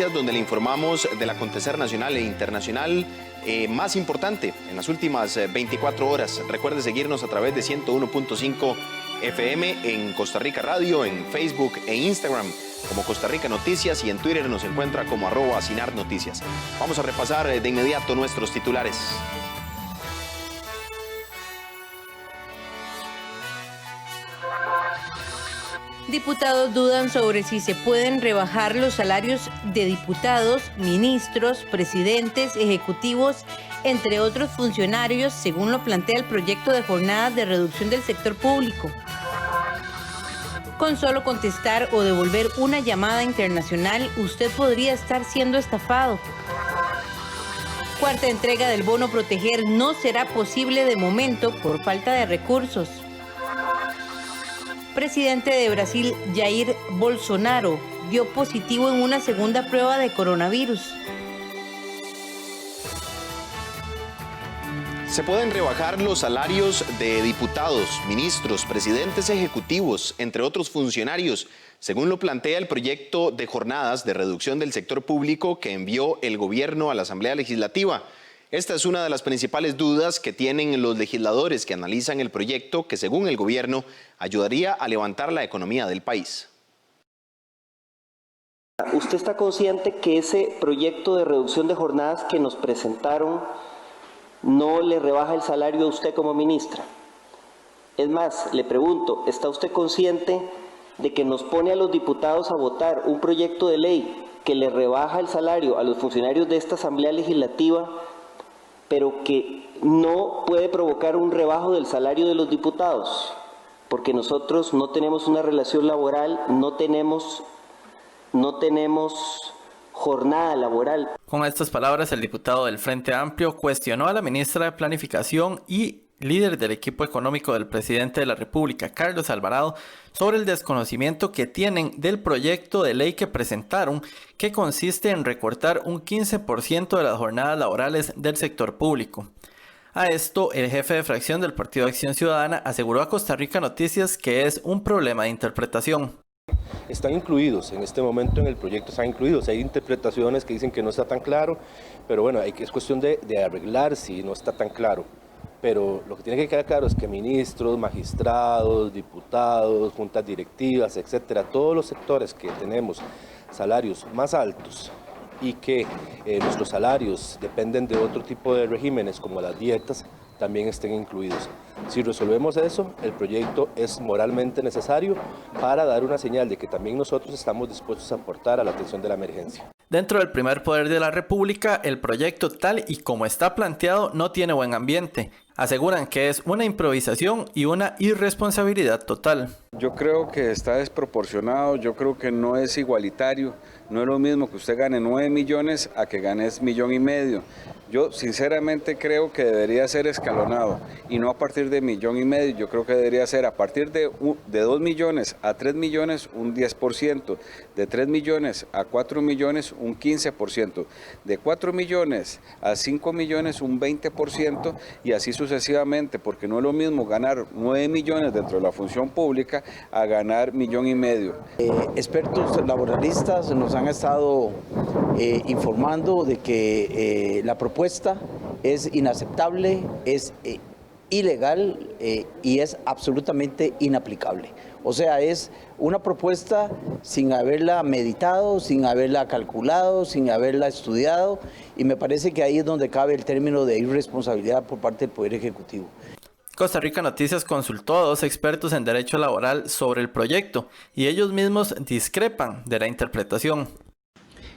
Donde le informamos del acontecer nacional e internacional más importante en las últimas 24 horas. Recuerde seguirnos a través de 101.5 FM en Costa Rica Radio, en Facebook e Instagram como Costa Rica Noticias y en Twitter nos encuentra como @SinarNoticias. Vamos a repasar de inmediato nuestros titulares. Diputados dudan sobre si se pueden rebajar los salarios de diputados, ministros, presidentes, ejecutivos, entre otros funcionarios, según lo plantea el proyecto de jornadas de reducción del sector público. Con solo contestar o devolver una llamada internacional, usted podría estar siendo estafado. Cuarta entrega del bono proteger no será posible de momento por falta de recursos. Presidente de Brasil, Jair Bolsonaro, dio positivo en una segunda prueba de coronavirus. Se pueden rebajar los salarios de diputados, ministros, presidentes ejecutivos, entre otros funcionarios, según lo plantea el proyecto de jornadas de reducción del sector público que envió el gobierno a la Asamblea Legislativa. Esta es una de las principales dudas que tienen los legisladores que analizan el proyecto que, según el gobierno, ayudaría a levantar la economía del país. ¿Usted está consciente que ese proyecto de reducción de jornadas que nos presentaron no le rebaja el salario a usted como ministra? Es más, le pregunto, ¿está usted consciente de que nos pone a los diputados a votar un proyecto de ley que le rebaja el salario a los funcionarios de esta Asamblea Legislativa, pero que no puede provocar un rebajo del salario de los diputados? Porque nosotros no tenemos una relación laboral, no tenemos jornada laboral. Con estas palabras, el diputado del Frente Amplio cuestionó a la ministra de Planificación y líder del equipo económico del presidente de la República, Carlos Alvarado, sobre el desconocimiento que tienen del proyecto de ley que presentaron, que consiste en recortar un 15% de las jornadas laborales del sector público. A esto, el jefe de fracción del Partido Acción Ciudadana aseguró a Costa Rica Noticias que es un problema de interpretación. Están incluidos, en este momento en el proyecto están incluidos, hay interpretaciones que dicen que no está tan claro, pero bueno, es cuestión de arreglar si no está tan claro. Pero lo que tiene que quedar claro es que ministros, magistrados, diputados, juntas directivas, etcétera, todos los sectores que tenemos salarios más altos y que nuestros salarios dependen de otro tipo de regímenes como las dietas, también estén incluidos. Si resolvemos eso, el proyecto es moralmente necesario para dar una señal de que también nosotros estamos dispuestos a aportar a la atención de la emergencia. Dentro del primer poder de la República, el proyecto tal y como está planteado no tiene buen ambiente. Aseguran que es una improvisación y una irresponsabilidad total. Yo creo que está desproporcionado, yo creo que no es igualitario. No es lo mismo que usted gane 9 millones a que gane 1,5 millones. Yo sinceramente creo que debería ser escalonado y no a partir de 1,5 millones. Yo creo que debería ser a partir de 2 millones a 3 millones un 10%, de 3 millones a 4 millones un 15%, de 4 millones a 5 millones un 20% y así sucesivamente, porque no es lo mismo ganar 9 millones dentro de la función pública a ganar 1,5 millones. Expertos laboralistas nos han estado informando de que la propuesta es inaceptable, es ilegal y es absolutamente inaplicable. O sea, es una propuesta sin haberla meditado, sin haberla calculado, sin haberla estudiado, y me parece que ahí es donde cabe el término de irresponsabilidad por parte del Poder Ejecutivo. Costa Rica Noticias consultó a 2 expertos en derecho laboral sobre el proyecto y ellos mismos discrepan de la interpretación.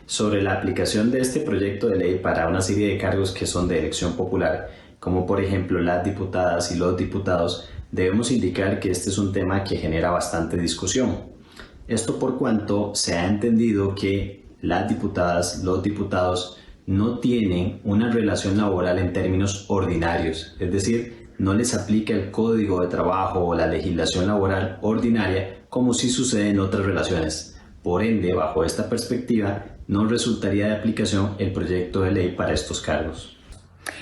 Sobre la aplicación de este proyecto de ley para una serie de cargos que son de elección popular, como por ejemplo las diputadas y los diputados, debemos indicar que este es un tema que genera bastante discusión. Esto por cuanto se ha entendido que las diputadas, los diputados no tienen una relación laboral en términos ordinarios, es decir, no les aplica el Código de Trabajo o la legislación laboral ordinaria como sí sucede en otras relaciones. Por ende, bajo esta perspectiva, no resultaría de aplicación el proyecto de ley para estos cargos.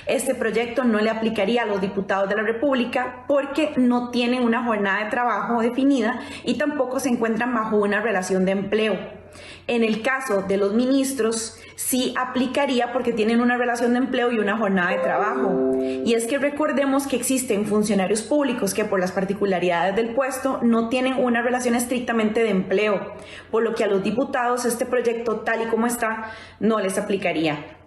Este proyecto no le aplicaría a los diputados de la República porque no tienen una jornada de trabajo definida y tampoco se encuentran bajo una relación de empleo. En el caso de los ministros, sí aplicaría porque tienen una relación de empleo y una jornada de trabajo. Y es que recordemos que existen funcionarios públicos que por las particularidades del puesto no tienen una relación estrictamente de empleo, por lo que a los diputados este proyecto tal y como está no les aplicaría.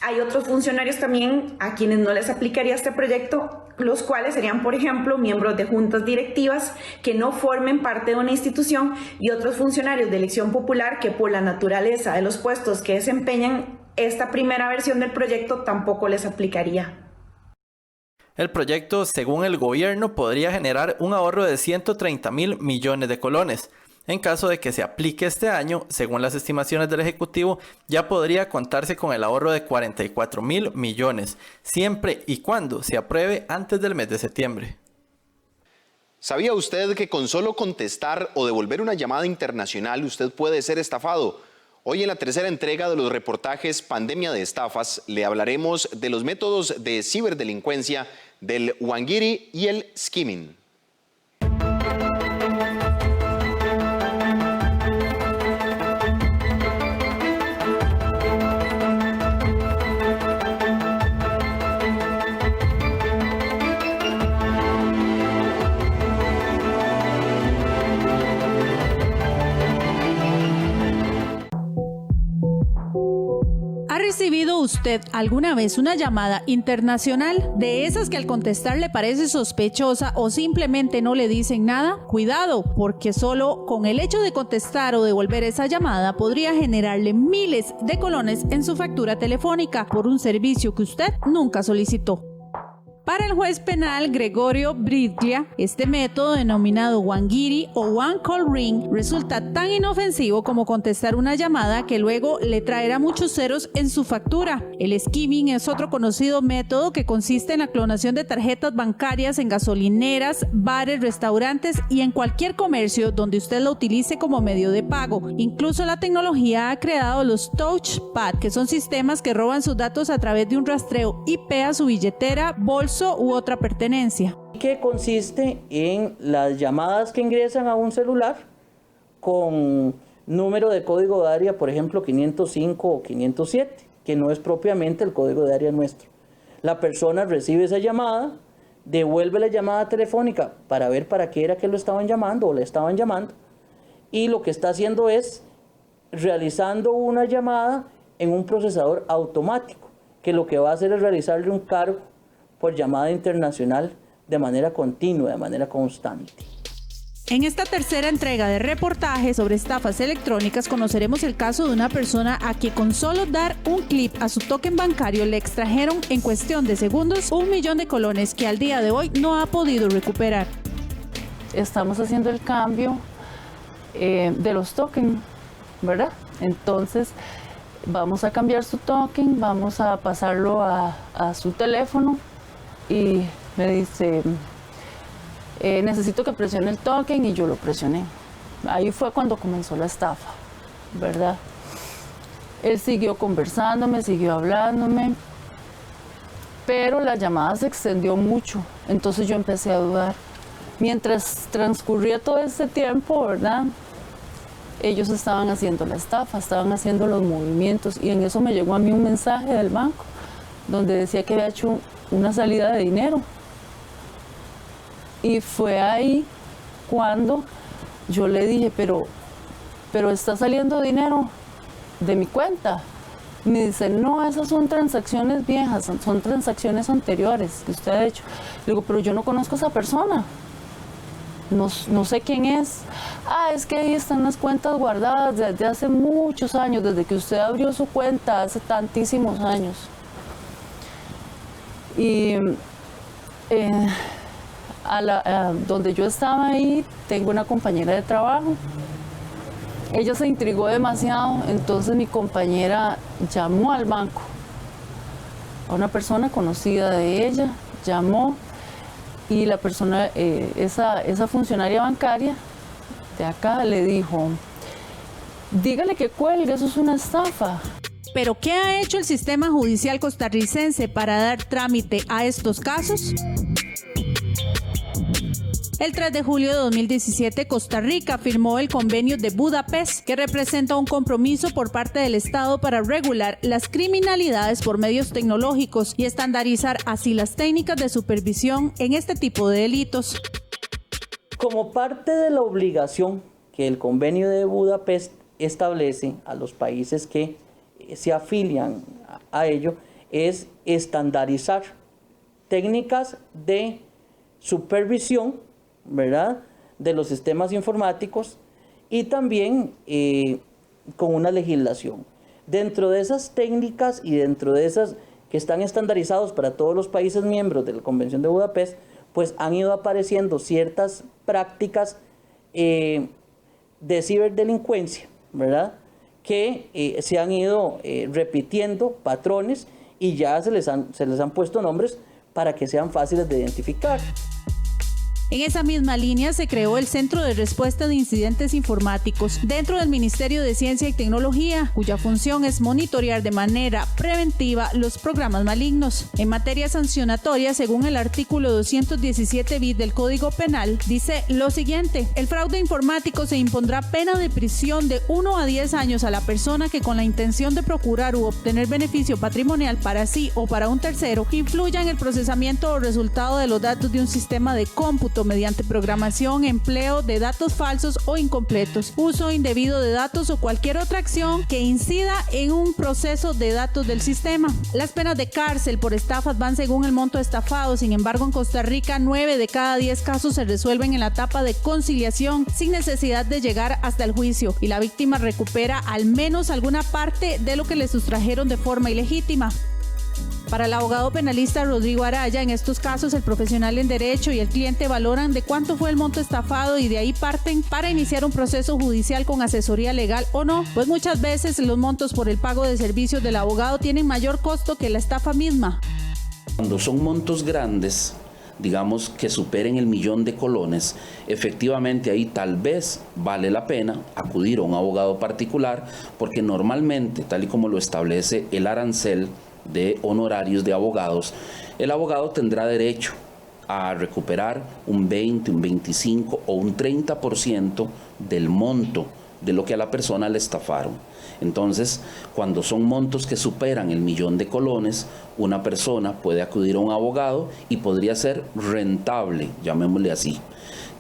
Hay otros funcionarios también a quienes no les aplicaría este proyecto, los cuales serían, por ejemplo, miembros de juntas directivas que no formen parte de una institución y otros funcionarios de elección popular que por la naturaleza de los puestos que desempeñan esta primera versión del proyecto tampoco les aplicaría. El proyecto, según el gobierno, podría generar un ahorro de 130.000 millones de colones. En caso de que se aplique este año, según las estimaciones del Ejecutivo, ya podría contarse con el ahorro de 44.000 millones, siempre y cuando se apruebe antes del mes de septiembre. ¿Sabía usted que con solo contestar o devolver una llamada internacional usted puede ser estafado? Hoy en la tercera entrega de los reportajes Pandemia de Estafas le hablaremos de los métodos de ciberdelincuencia del wangiri y el skimming. ¿Ha recibido usted alguna vez una llamada internacional? De esas que al contestar le parece sospechosa o simplemente no le dicen nada. Cuidado, porque solo con el hecho de contestar o devolver esa llamada podría generarle miles de colones en su factura telefónica por un servicio que usted nunca solicitó. Para el juez penal Gregorio Briglia, este método denominado wangiri o one call ring resulta tan inofensivo como contestar una llamada que luego le traerá muchos ceros en su factura. El skimming es otro conocido método que consiste en la clonación de tarjetas bancarias en gasolineras, bares, restaurantes y en cualquier comercio donde usted lo utilice como medio de pago. Incluso la tecnología ha creado los touchpad, que son sistemas que roban sus datos a través de un rastreo IP a su billetera, bolso u otra pertenencia. Que consiste en las llamadas que ingresan a un celular con número de código de área, por ejemplo 505 o 507, que no es propiamente el código de área nuestro. La persona recibe esa llamada, devuelve la llamada telefónica para ver para qué era que lo estaban llamando o le estaban llamando, y lo que está haciendo es realizando una llamada en un procesador automático, que lo que va a hacer es realizarle un cargo por llamada internacional de manera continua, de manera constante. En esta tercera entrega de reportajes sobre estafas electrónicas conoceremos el caso de una persona a quien con solo dar un clip a su token bancario le extrajeron en cuestión de segundos 1 millón de colones que al día de hoy no ha podido recuperar. Estamos haciendo el cambio de los tokens, ¿verdad? Entonces vamos a cambiar su token, vamos a pasarlo a su teléfono. Y me dice, necesito que presione el token, y yo lo presioné. Ahí fue cuando comenzó la estafa, ¿verdad? Él siguió conversándome, siguió hablándome, pero la llamada se extendió mucho, entonces yo empecé a dudar. Mientras transcurría todo ese tiempo, ¿verdad? Ellos estaban haciendo la estafa, estaban haciendo los movimientos, y en eso me llegó a mí un mensaje del banco donde decía que había hecho una salida de dinero. Y fue ahí cuando yo le dije, pero está saliendo dinero de mi cuenta. Me dice, no, esas son transacciones viejas, son transacciones anteriores que usted ha hecho. Le digo, pero yo no conozco a esa persona. No sé quién es. Es que ahí están las cuentas guardadas desde hace muchos años, desde que usted abrió su cuenta hace tantísimos años. Y donde yo estaba ahí, tengo una compañera de trabajo. Ella se intrigó demasiado, entonces mi compañera llamó al banco. A una persona conocida de ella, llamó, y la persona, esa funcionaria bancaria de acá le dijo, dígale que cuelgue, eso es una estafa. ¿Pero qué ha hecho el sistema judicial costarricense para dar trámite a estos casos? El 3 de julio de 2017, Costa Rica firmó el Convenio de Budapest, que representa un compromiso por parte del Estado para regular las criminalidades por medios tecnológicos y estandarizar así las técnicas de supervisión en este tipo de delitos. Como parte de la obligación que el Convenio de Budapest establece a los países que se afilian a ello, es estandarizar técnicas de supervisión, ¿verdad?, de los sistemas informáticos y también con una legislación. Dentro de esas técnicas y dentro de esas que están estandarizados para todos los países miembros de la Convención de Budapest, pues han ido apareciendo ciertas prácticas de ciberdelincuencia, ¿verdad?, que se han ido repitiendo patrones y ya se les han puesto nombres para que sean fáciles de identificar. En esa misma línea se creó el Centro de Respuesta de Incidentes Informáticos dentro del Ministerio de Ciencia y Tecnología, cuya función es monitorear de manera preventiva los programas malignos. En materia sancionatoria, según el artículo 217 bis del Código Penal, dice lo siguiente: el fraude informático se impondrá pena de prisión de 1 a 10 años a la persona que, con la intención de procurar u obtener beneficio patrimonial para sí o para un tercero, influya en el procesamiento o resultado de los datos de un sistema de cómputo mediante programación, empleo de datos falsos o incompletos, uso indebido de datos o cualquier otra acción que incida en un proceso de datos del sistema. Las penas de cárcel por estafas van según el monto estafado. Sin embargo, en Costa Rica, 9 de cada 10 casos se resuelven en la etapa de conciliación sin necesidad de llegar hasta el juicio y la víctima recupera al menos alguna parte de lo que le sustrajeron de forma ilegítima. Para el abogado penalista Rodrigo Araya, en estos casos el profesional en derecho y el cliente valoran de cuánto fue el monto estafado y de ahí parten para iniciar un proceso judicial con asesoría legal o no, pues muchas veces los montos por el pago de servicios del abogado tienen mayor costo que la estafa misma. Cuando son montos grandes, digamos que superen el 1.000.000 de colones, efectivamente ahí tal vez vale la pena acudir a un abogado particular, porque normalmente, tal y como lo establece el arancel de honorarios de abogados, el abogado tendrá derecho a recuperar un 20, un 25 o un 30% del monto de lo que a la persona le estafaron. Entonces, cuando son montos que superan el 1.000.000 de colones, una persona puede acudir a un abogado y podría ser rentable, llamémosle así,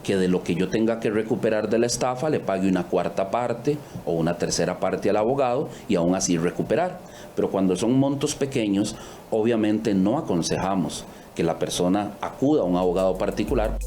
que de lo que yo tenga que recuperar de la estafa le pague una cuarta parte o una tercera parte al abogado y aún así recuperar. Pero cuando son montos pequeños, obviamente no aconsejamos que la persona acuda a un abogado particular.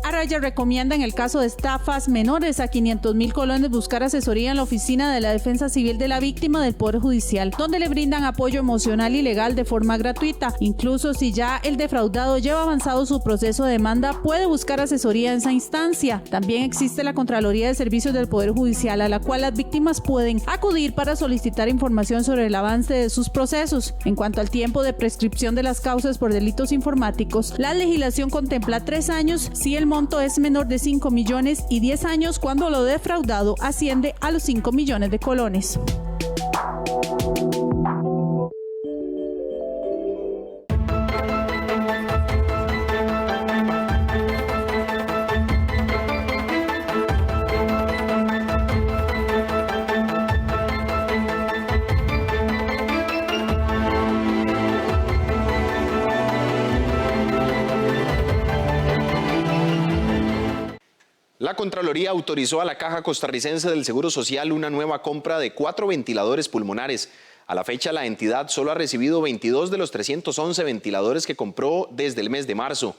Araya recomienda en el caso de estafas menores a 500.000 colones buscar asesoría en la Oficina de la Defensa Civil de la Víctima del Poder Judicial, donde le brindan apoyo emocional y legal de forma gratuita. Incluso si ya el defraudado lleva avanzado su proceso de demanda, puede buscar asesoría en esa instancia. También existe la Contraloría de Servicios del Poder Judicial, a la cual las víctimas pueden acudir para solicitar información sobre el avance de sus procesos. En cuanto al tiempo de prescripción de las causas por delitos informáticos, la legislación contempla 3 años si el monto es menor de 5 millones y 10 años cuando lo defraudado asciende a los 5 millones de colones. La Contraloría autorizó a la Caja Costarricense del Seguro Social una nueva compra de 4 ventiladores pulmonares. A la fecha, la entidad solo ha recibido 22 de los 311 ventiladores que compró desde el mes de marzo.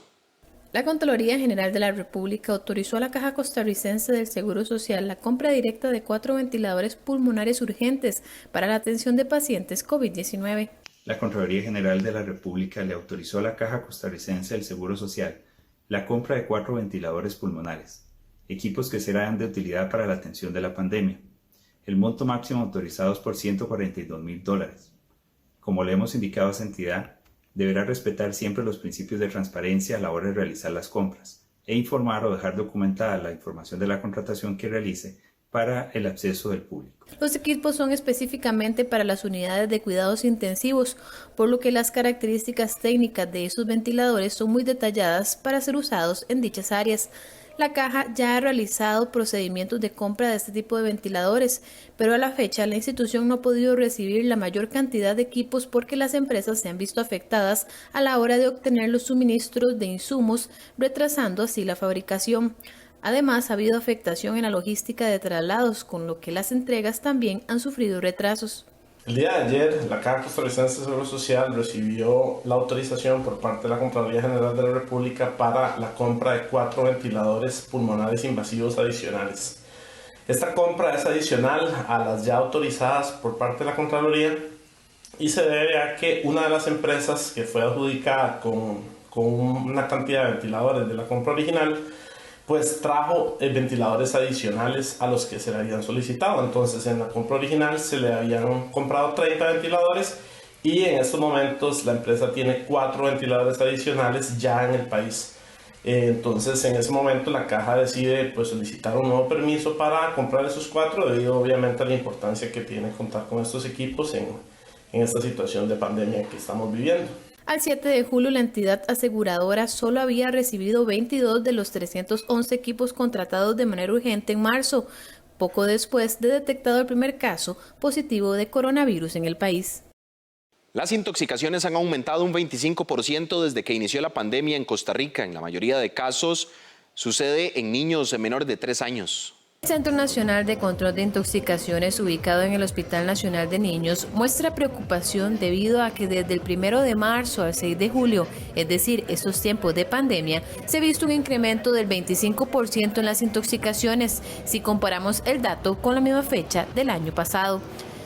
La Contraloría General de la República autorizó a la Caja Costarricense del Seguro Social la compra directa de 4 ventiladores pulmonares urgentes para la atención de pacientes COVID-19. La Contraloría General de la República le autorizó a la Caja Costarricense del Seguro Social la compra de 4 ventiladores pulmonares, equipos que serán de utilidad para la atención de la pandemia. El monto máximo autorizado es por $142.000. Como le hemos indicado a esa entidad, deberá respetar siempre los principios de transparencia a la hora de realizar las compras e informar o dejar documentada la información de la contratación que realice para el acceso del público. Los equipos son específicamente para las unidades de cuidados intensivos, por lo que las características técnicas de esos ventiladores son muy detalladas para ser usados en dichas áreas. La caja ya ha realizado procedimientos de compra de este tipo de ventiladores, pero a la fecha la institución no ha podido recibir la mayor cantidad de equipos porque las empresas se han visto afectadas a la hora de obtener los suministros de insumos, retrasando así la fabricación. Además, ha habido afectación en la logística de traslados, con lo que las entregas también han sufrido retrasos. El día de ayer, la Caja Costarricense de Seguro Social recibió la autorización por parte de la Contraloría General de la República para la compra de 4 ventiladores pulmonares invasivos adicionales. Esta compra es adicional a las ya autorizadas por parte de la Contraloría y se debe a que una de las empresas que fue adjudicada con una cantidad de ventiladores de la compra original pues trajo ventiladores adicionales a los que se le habían solicitado. Entonces en la compra original se le habían comprado 30 ventiladores y en estos momentos la empresa tiene 4 ventiladores adicionales ya en el país. Entonces en ese momento la caja decide pues solicitar un nuevo permiso para comprar esos 4 debido obviamente a la importancia que tiene contar con estos equipos en esta situación de pandemia que estamos viviendo. Al 7 de julio, la entidad aseguradora solo había recibido 22 de los 311 equipos contratados de manera urgente en marzo, poco después de detectado el primer caso positivo de coronavirus en el país. Las intoxicaciones han aumentado un 25% desde que inició la pandemia en Costa Rica. En la mayoría de casos sucede en niños menores de 3 años. El Centro Nacional de Control de Intoxicaciones, ubicado en el Hospital Nacional de Niños, muestra preocupación debido a que desde el 1 de marzo al 6 de julio, es decir, estos tiempos de pandemia, se ha visto un incremento del 25% en las intoxicaciones, si comparamos el dato con la misma fecha del año pasado.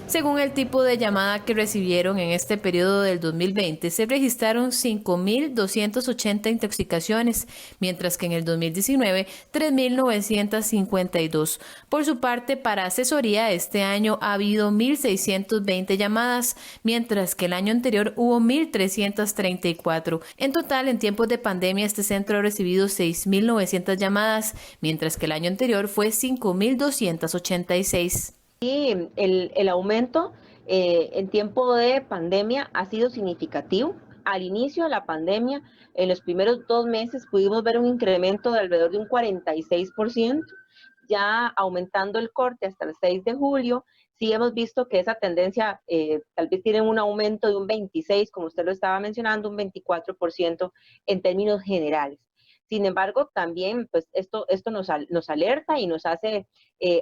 Según el tipo de llamada que recibieron en este periodo del 2020, se registraron 5.280 intoxicaciones, mientras que en el 2019, 3.952. Por su parte, para asesoría, este año ha habido 1.620 llamadas, mientras que el año anterior hubo 1.334. En total, en tiempos de pandemia, este centro ha recibido 6.900 llamadas, mientras que el año anterior fue 5.286. Y el aumento en tiempo de pandemia ha sido significativo. Al inicio de la pandemia, en los primeros 2 meses pudimos ver un incremento de alrededor de un 46%, ya aumentando el corte hasta el 6 de julio. Sí hemos visto que esa tendencia tal vez tiene un aumento de un 26%, como usted lo estaba mencionando, un 24% en términos generales. Sin embargo, también pues esto nos alerta y nos hace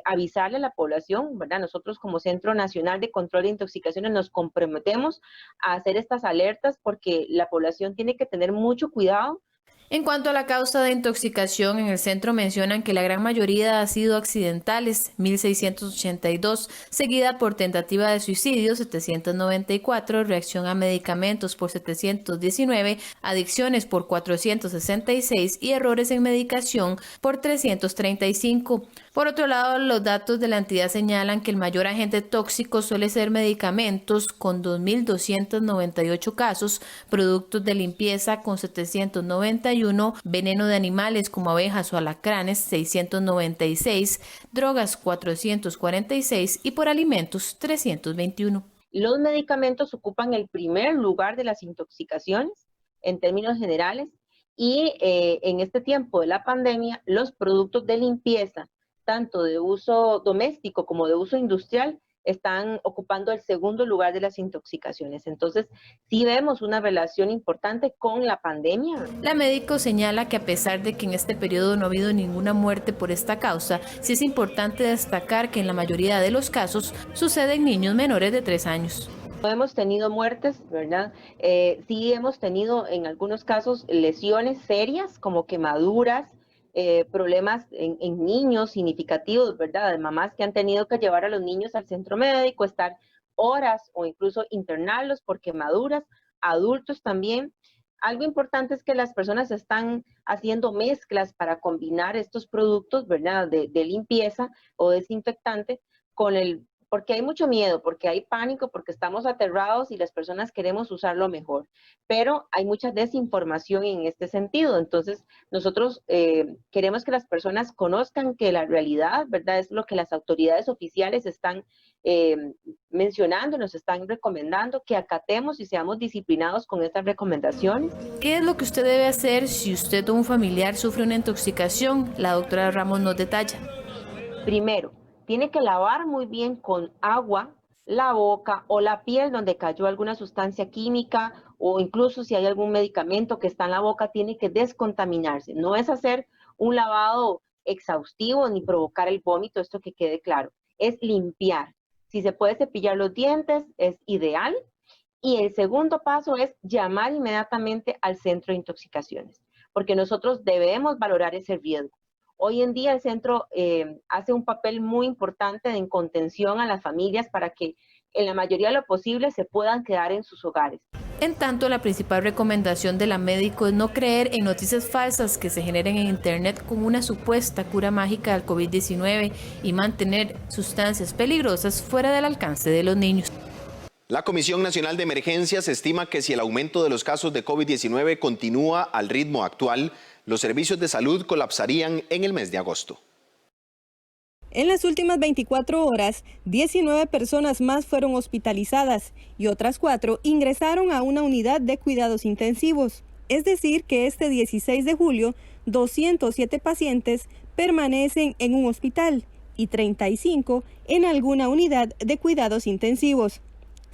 avisarle a la población, ¿verdad? Nosotros como Centro Nacional de Control de Intoxicaciones nos comprometemos a hacer estas alertas porque la población tiene que tener mucho cuidado. En cuanto a la causa de intoxicación, en el centro mencionan que la gran mayoría ha sido accidentales, 1.682, seguida por tentativa de suicidio, 794, reacción a medicamentos por 719, adicciones por 466 y errores en medicación por 335. Por otro lado, los datos de la entidad señalan que el mayor agente tóxico suele ser medicamentos, con 2.298 casos, productos de limpieza con 791, veneno de animales como abejas o alacranes 696, drogas 446 y por alimentos 321. Los medicamentos ocupan el primer lugar de las intoxicaciones en términos generales y en este tiempo de la pandemia los productos de limpieza, tanto de uso doméstico como de uso industrial, están ocupando el segundo lugar de las intoxicaciones. Entonces, sí vemos una relación importante con la pandemia. La médico señala que a pesar de que en este periodo no ha habido ninguna muerte por esta causa, sí es importante destacar que en la mayoría de los casos sucede en niños menores de 3 años. No hemos tenido muertes, ¿verdad? Sí hemos tenido en algunos casos lesiones serias como quemaduras, problemas en niños significativos, ¿verdad? De mamás que han tenido que llevar a los niños al centro médico, estar horas o incluso internarlos por quemaduras, adultos también. Algo importante es que las personas están haciendo mezclas para combinar estos productos, ¿verdad? De limpieza o desinfectante con porque hay mucho miedo, porque hay pánico, porque estamos aterrados y las personas queremos usarlo mejor, pero hay mucha desinformación en este sentido. Entonces, nosotros queremos que las personas conozcan que la realidad, ¿verdad?, es lo que las autoridades oficiales están mencionando, nos están recomendando, que acatemos y seamos disciplinados con estas recomendaciones. ¿Qué es lo que usted debe hacer si usted o un familiar sufre una intoxicación? La doctora Ramos nos detalla. Primero, tiene que lavar muy bien con agua la boca o la piel donde cayó alguna sustancia química, o incluso si hay algún medicamento que está en la boca, tiene que descontaminarse. No es hacer un lavado exhaustivo ni provocar el vómito, esto que quede claro. Es limpiar. Si se puede cepillar los dientes, es ideal. Y el segundo paso es llamar inmediatamente al centro de intoxicaciones, porque nosotros debemos valorar ese riesgo. Hoy en día el centro hace un papel muy importante en contención a las familias para que en la mayoría de lo posible se puedan quedar en sus hogares. En tanto, la principal recomendación de la médico es no creer en noticias falsas que se generen en Internet con una supuesta cura mágica del COVID-19 y mantener sustancias peligrosas fuera del alcance de los niños. La Comisión Nacional de Emergencias estima que si el aumento de los casos de COVID-19 continúa al ritmo actual, los servicios de salud colapsarían en el mes de agosto. En las últimas 24 horas, 19 personas más fueron hospitalizadas y otras 4 ingresaron a una unidad de cuidados intensivos. Es decir, que este 16 de julio, 207 pacientes permanecen en un hospital y 35 en alguna unidad de cuidados intensivos.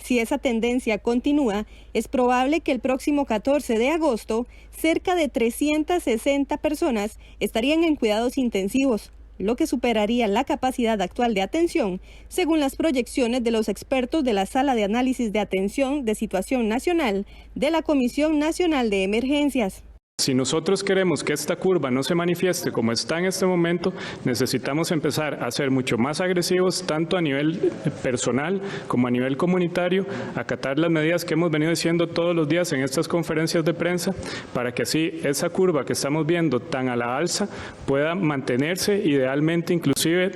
Si esa tendencia continúa, es probable que el próximo 14 de agosto, cerca de 360 personas estarían en cuidados intensivos, lo que superaría la capacidad actual de atención, según las proyecciones de los expertos de la Sala de Análisis de Atención de Situación Nacional de la Comisión Nacional de Emergencias. Si nosotros queremos que esta curva no se manifieste como está en este momento, necesitamos empezar a ser mucho más agresivos, tanto a nivel personal como a nivel comunitario, acatar las medidas que hemos venido diciendo todos los días en estas conferencias de prensa, para que así esa curva que estamos viendo tan a la alza pueda mantenerse, idealmente inclusive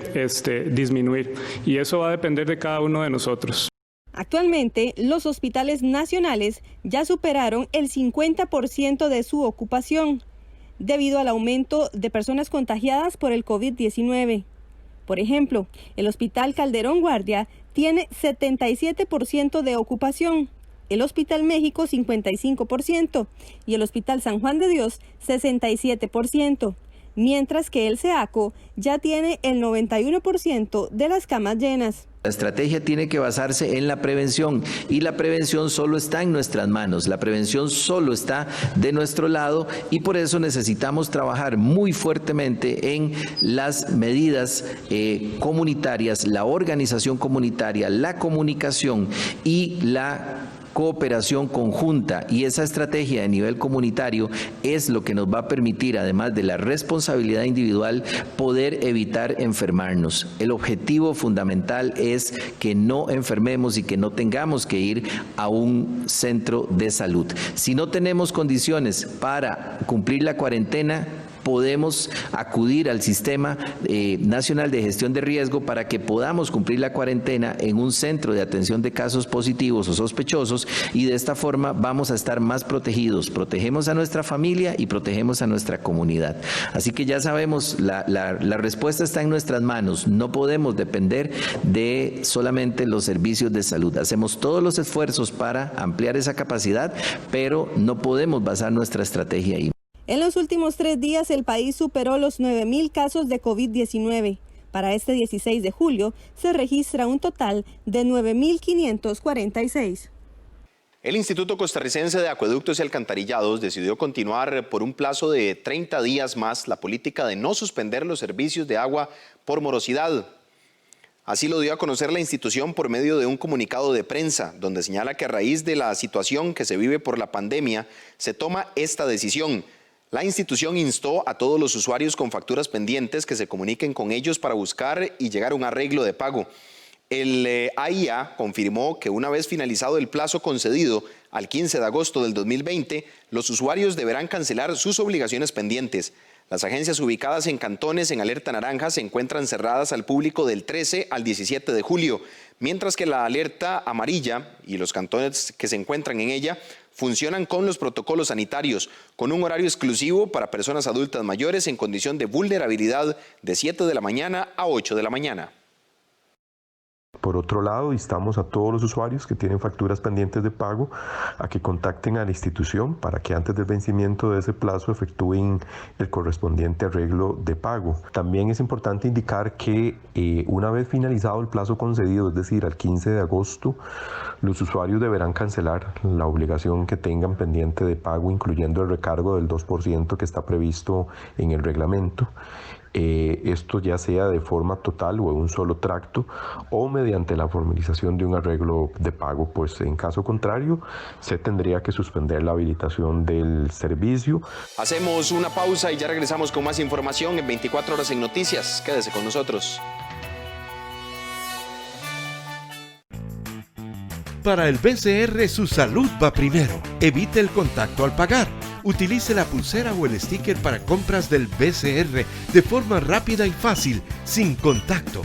disminuir. Y eso va a depender de cada uno de nosotros. Actualmente, los hospitales nacionales ya superaron el 50% de su ocupación, debido al aumento de personas contagiadas por el COVID-19. Por ejemplo, el Hospital Calderón Guardia tiene 77% de ocupación, el Hospital México 55% y el Hospital San Juan de Dios 67%, mientras que el CEACO ya tiene el 91% de las camas llenas. La estrategia tiene que basarse en la prevención y la prevención solo está en nuestras manos, la prevención solo está de nuestro lado y por eso necesitamos trabajar muy fuertemente en las medidas comunitarias, la organización comunitaria, la comunicación y la cooperación conjunta, y esa estrategia de nivel comunitario es lo que nos va a permitir, además de la responsabilidad individual, poder evitar enfermarnos. El objetivo fundamental es que no enfermemos y que no tengamos que ir a un centro de salud. Si no tenemos condiciones para cumplir la cuarentena, podemos acudir al Sistema Nacional de Gestión de Riesgo para que podamos cumplir la cuarentena en un centro de atención de casos positivos o sospechosos y de esta forma vamos a estar más protegidos. Protegemos a nuestra familia y protegemos a nuestra comunidad. Así que ya sabemos, la respuesta está en nuestras manos. No podemos depender de solamente los servicios de salud. Hacemos todos los esfuerzos para ampliar esa capacidad, pero no podemos basar nuestra estrategia ahí. En los últimos 3 días, el país superó los 9.000 casos de COVID-19. Para este 16 de julio, se registra un total de 9.546. El Instituto Costarricense de Acueductos y Alcantarillados decidió continuar por un plazo de 30 días más la política de no suspender los servicios de agua por morosidad. Así lo dio a conocer la institución por medio de un comunicado de prensa, donde señala que a raíz de la situación que se vive por la pandemia, se toma esta decisión. La institución instó a todos los usuarios con facturas pendientes que se comuniquen con ellos para buscar y llegar a un arreglo de pago. El AIA confirmó que una vez finalizado el plazo concedido al 15 de agosto del 2020, los usuarios deberán cancelar sus obligaciones pendientes. Las agencias ubicadas en cantones en alerta naranja se encuentran cerradas al público del 13 al 17 de julio, mientras que la alerta amarilla y los cantones que se encuentran en ella funcionan con los protocolos sanitarios, con un horario exclusivo para personas adultas mayores en condición de vulnerabilidad de 7 de la mañana a 8 de la mañana. Por otro lado, instamos a todos los usuarios que tienen facturas pendientes de pago a que contacten a la institución para que antes del vencimiento de ese plazo efectúen el correspondiente arreglo de pago. También es importante indicar que una vez finalizado el plazo concedido, es decir, al 15 de agosto, los usuarios deberán cancelar la obligación que tengan pendiente de pago, incluyendo el recargo del 2% que está previsto en el reglamento. Esto ya sea de forma total o en un solo tracto o mediante la formalización de un arreglo de pago, pues en caso contrario se tendría que suspender la habilitación del servicio. Hacemos una pausa y ya regresamos con más información en 24 horas en Noticias. Quédese con nosotros. Para el BCR, su salud va primero. Evite el contacto al pagar. Utilice la pulsera o el sticker para compras del BCR de forma rápida y fácil, sin contacto.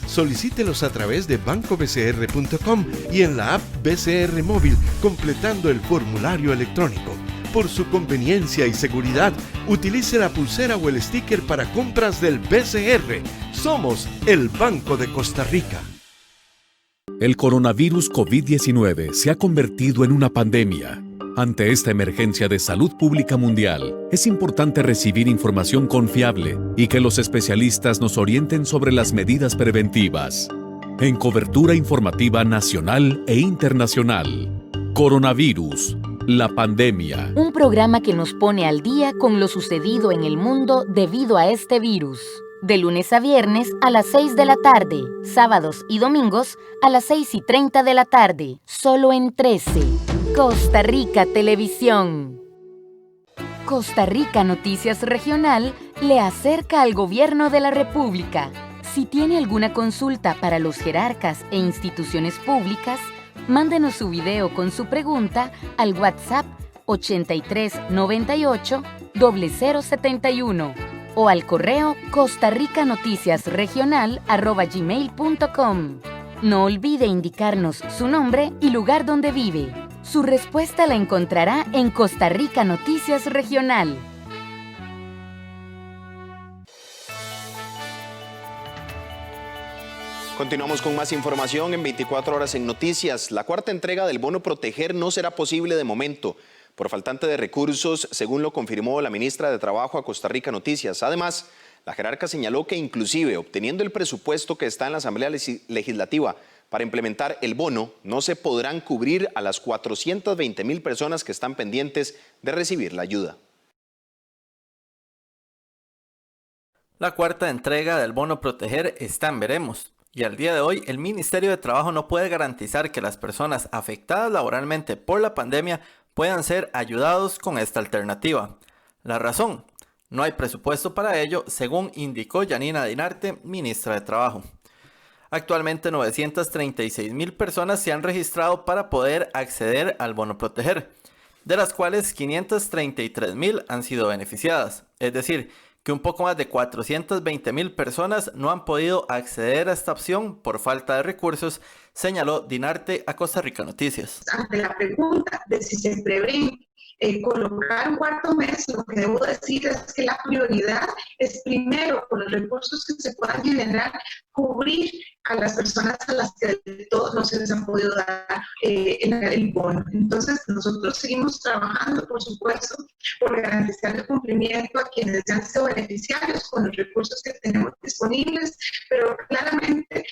Solicítelos a través de bancobcr.com y en la app BCR Móvil, completando el formulario electrónico. Por su conveniencia y seguridad, utilice la pulsera o el sticker para compras del BCR. Somos el Banco de Costa Rica. El coronavirus COVID-19 se ha convertido en una pandemia. Ante esta emergencia de salud pública mundial, es importante recibir información confiable y que los especialistas nos orienten sobre las medidas preventivas. En cobertura informativa nacional e internacional. Coronavirus, la pandemia. Un programa que nos pone al día con lo sucedido en el mundo debido a este virus. De lunes a viernes a las 6 de la tarde, sábados y domingos a las 6:30 de la tarde, solo en 13. Costa Rica Televisión. Costa Rica Noticias Regional le acerca al Gobierno de la República. Si tiene alguna consulta para los jerarcas e instituciones públicas, mándenos su video con su pregunta al WhatsApp 8398 0071 o al correo costarricanoticiasregional@gmail.com. No olvide indicarnos su nombre y lugar donde vive. Su respuesta la encontrará en Costa Rica Noticias Regional. Continuamos con más información en 24 horas en Noticias. La cuarta entrega del bono Proteger no será posible de momento por faltante de recursos, según lo confirmó la ministra de Trabajo a Costa Rica Noticias. Además, la jerarca señaló que inclusive obteniendo el presupuesto que está en la Asamblea Legislativa para implementar el bono, no se podrán cubrir a las 420,000 personas que están pendientes de recibir la ayuda. La cuarta entrega del bono Proteger está en veremos. Y al día de hoy, el Ministerio de Trabajo no puede garantizar que las personas afectadas laboralmente por la pandemia puedan ser ayudados con esta alternativa. La razón: no hay presupuesto para ello, según indicó Yanina Dinarte, ministra de Trabajo. Actualmente 936,000 personas se han registrado para poder acceder al bono Proteger, de las cuales 533,000 han sido beneficiadas. Es decir, que un poco más de 420,000 personas no han podido acceder a esta opción por falta de recursos, señaló Dinarte a Costa Rica Noticias. Ante la pregunta de si se prevé colocar un cuarto mes, lo que debo decir es que la prioridad es primero, con los recursos que se puedan generar, cubrir a las personas a las que de todos no se les han podido dar el bono. Entonces, nosotros seguimos trabajando, por supuesto, por garantizar el cumplimiento a quienes ya han sido beneficiarios con los recursos que tenemos disponibles, pero claramente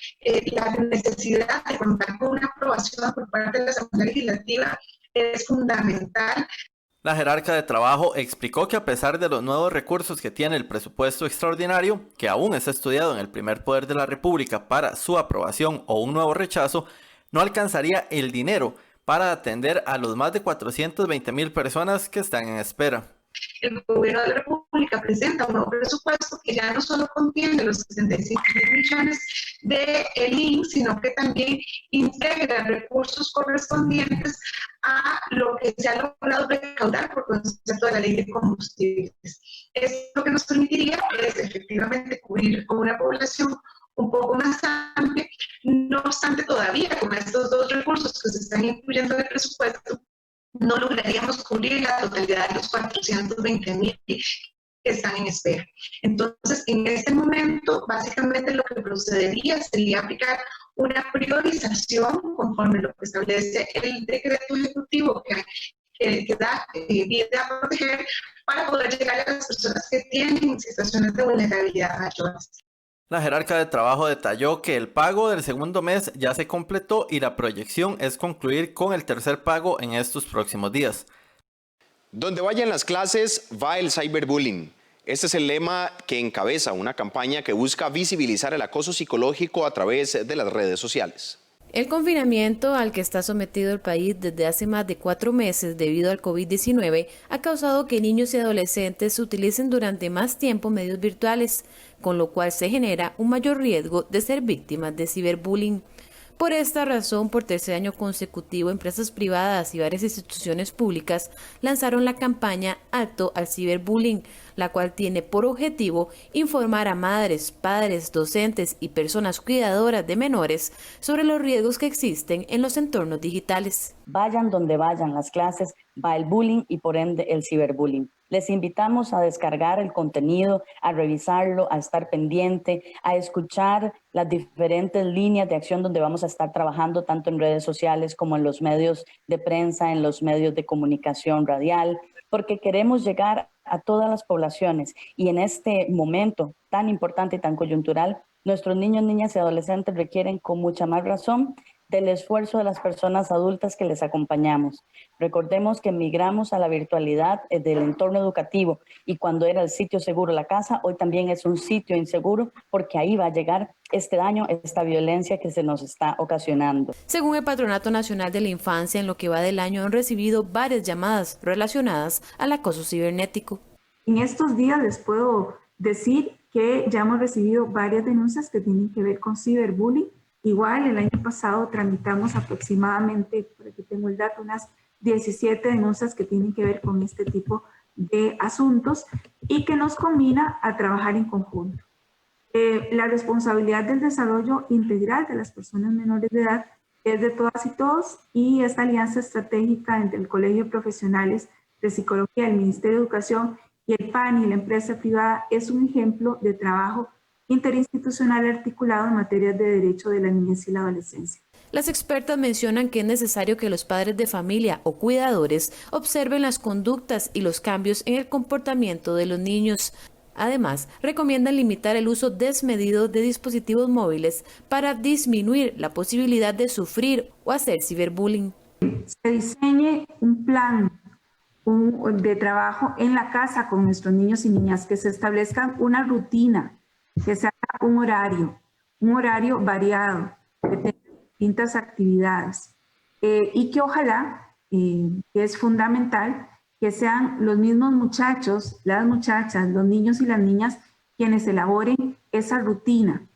la necesidad de contar con una aprobación por parte de la Asamblea Legislativa es fundamental. La jerarca de Trabajo explicó que a pesar de los nuevos recursos que tiene el presupuesto extraordinario, que aún está estudiado en el primer poder de la República para su aprobación o un nuevo rechazo, no alcanzaría el dinero para atender a los más de 420,000 personas que están en espera. el gobierno de la República presenta un nuevo presupuesto que ya no solo contiene los 65 millones de INS, sino que también integra recursos correspondientes a lo que se ha logrado recaudar por concepto de la ley de combustibles. Esto que nos permitiría es efectivamente cubrir con una población un poco más amplia. No obstante, todavía con estos dos recursos que se están incluyendo en el presupuesto, no lograríamos cubrir la totalidad de los 420,000 que están en espera. Entonces, en este momento, básicamente lo que procedería sería aplicar una priorización conforme lo que establece el decreto ejecutivo que da vida a proteger para poder llegar a las personas que tienen situaciones de vulnerabilidad mayores. La jerarca de trabajo detalló que el pago del segundo mes ya se completó y la proyección es concluir con el tercer pago en estos próximos días. Donde vayan las clases, va el cyberbullying. Este es el lema que encabeza una campaña que busca visibilizar el acoso psicológico a través de las redes sociales. El confinamiento al que está sometido el país desde hace más de 4 meses debido al COVID-19 ha causado que niños y adolescentes utilicen durante más tiempo medios virtuales, con lo cual se genera un mayor riesgo de ser víctimas de ciberbullying. Por esta razón, por tercer año consecutivo, empresas privadas y varias instituciones públicas lanzaron la campaña Alto al Ciberbullying, la cual tiene por objetivo informar a madres, padres, docentes y personas cuidadoras de menores sobre los riesgos que existen en los entornos digitales. Vayan donde vayan las clases, va el bullying y por ende el ciberbullying. Les invitamos a descargar el contenido, a revisarlo, a estar pendiente, a escuchar las diferentes líneas de acción donde vamos a estar trabajando tanto en redes sociales como en los medios de prensa, en los medios de comunicación radial, porque queremos llegar a todas las poblaciones y en este momento tan importante y tan coyuntural, nuestros niños, niñas y adolescentes requieren con mucha más razón del esfuerzo de las personas adultas que les acompañamos. Recordemos que migramos a la virtualidad del entorno educativo y cuando era el sitio seguro la casa, hoy también es un sitio inseguro porque ahí va a llegar este daño, esta violencia que se nos está ocasionando. Según el Patronato Nacional de la Infancia, en lo que va del año han recibido varias llamadas relacionadas al acoso cibernético. En estos días les puedo decir que ya hemos recibido varias denuncias que tienen que ver con ciberbullying. Igual, el año pasado tramitamos aproximadamente, por aquí tengo el dato, unas 17 denuncias que tienen que ver con este tipo de asuntos y que nos combina a trabajar en conjunto. La responsabilidad del desarrollo integral de las personas menores de edad es de todas y todos y esta alianza estratégica entre el Colegio de Profesionales de Psicología, el Ministerio de Educación y el PAN y la empresa privada es un ejemplo de trabajo interinstitucional articulado en materia de derecho de la niñez y la adolescencia. Las expertas mencionan que es necesario que los padres de familia o cuidadores observen las conductas y los cambios en el comportamiento de los niños. Además, recomiendan limitar el uso desmedido de dispositivos móviles para disminuir la posibilidad de sufrir o hacer ciberbullying. Se diseñe un plan de trabajo en la casa con nuestros niños y niñas, que se establezca una rutina, que se haga un horario variado, que tenga distintas actividades y que ojalá, que es fundamental, que sean los mismos muchachos, las muchachas, los niños y las niñas quienes elaboren esa rutina,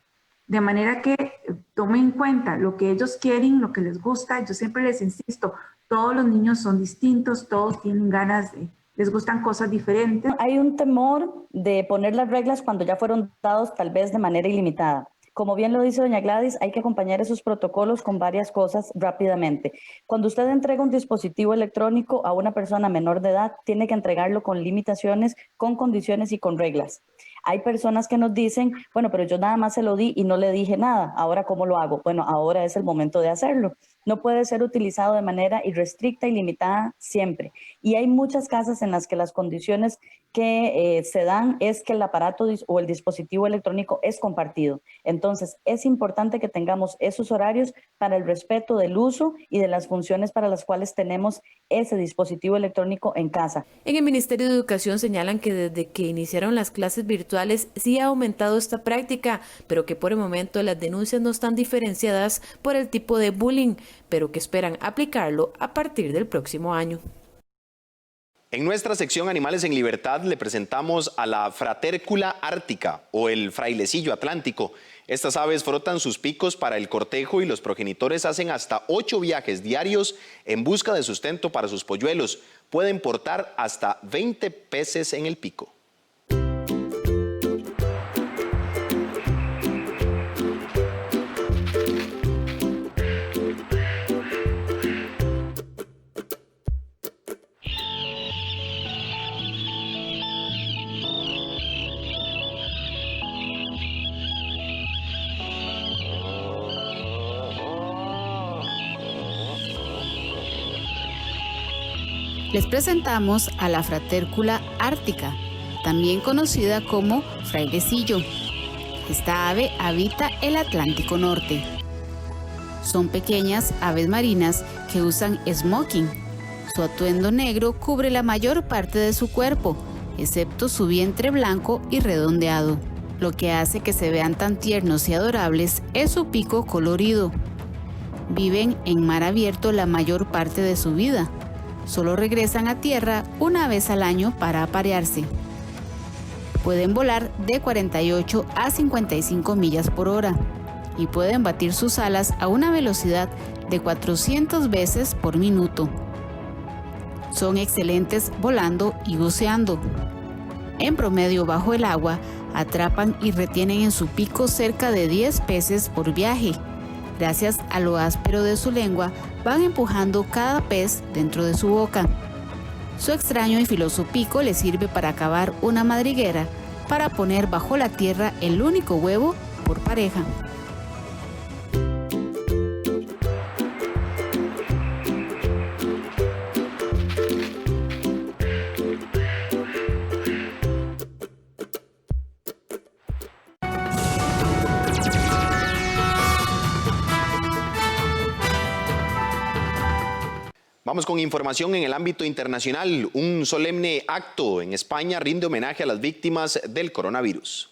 de manera que tomen en cuenta lo que ellos quieren, lo que les gusta. Yo siempre les insisto, todos los niños son distintos, todos tienen ganas de... les gustan cosas diferentes. Hay un temor de poner las reglas cuando ya fueron dados tal vez de manera ilimitada. Como bien lo dice doña Gladys, hay que acompañar esos protocolos con varias cosas rápidamente. Cuando usted entrega un dispositivo electrónico a una persona menor de edad, tiene que entregarlo con limitaciones, con condiciones y con reglas. Hay personas que nos dicen, bueno, pero yo nada más se lo di y no le dije nada, ¿ahora cómo lo hago? Bueno, ahora es el momento de hacerlo. No puede ser utilizado de manera irrestricta y limitada siempre. Y hay muchas casas en las que las condiciones que se dan es que el aparato o el dispositivo electrónico es compartido. Entonces, es importante que tengamos esos horarios para el respeto del uso y de las funciones para las cuales tenemos ese dispositivo electrónico en casa. En el Ministerio de Educación señalan que desde que iniciaron las clases virtuales sí ha aumentado esta práctica, pero que por el momento las denuncias no están diferenciadas por el tipo de bullying, pero que esperan aplicarlo a partir del próximo año. En nuestra sección Animales en Libertad le presentamos a la fratércula ártica o el frailecillo atlántico. Estas aves frotan sus picos para el cortejo y los progenitores hacen hasta 8 viajes diarios en busca de sustento para sus polluelos. Pueden portar hasta 20 peces en el pico. Les presentamos a la fratércula ártica, también conocida como frailecillo. Esta ave habita el Atlántico Norte. Son pequeñas aves marinas que usan smoking. Su atuendo negro cubre la mayor parte de su cuerpo, excepto su vientre blanco y redondeado. Lo que hace que se vean tan tiernos y adorables es su pico colorido. Viven en mar abierto la mayor parte de su vida. Solo regresan a tierra una vez al año para aparearse. Pueden volar de 48 a 55 millas por hora y pueden batir sus alas a una velocidad de 400 veces por minuto. Son excelentes volando y buceando. En promedio, bajo el agua, atrapan y retienen en su pico cerca de 10 peces por viaje. Gracias a lo áspero de su lengua, van empujando cada pez dentro de su boca. Su extraño y filoso pico les sirve para cavar una madriguera para poner bajo la tierra el único huevo por pareja. Vamos con información en el ámbito internacional. Un solemne acto en España rinde homenaje a las víctimas del coronavirus.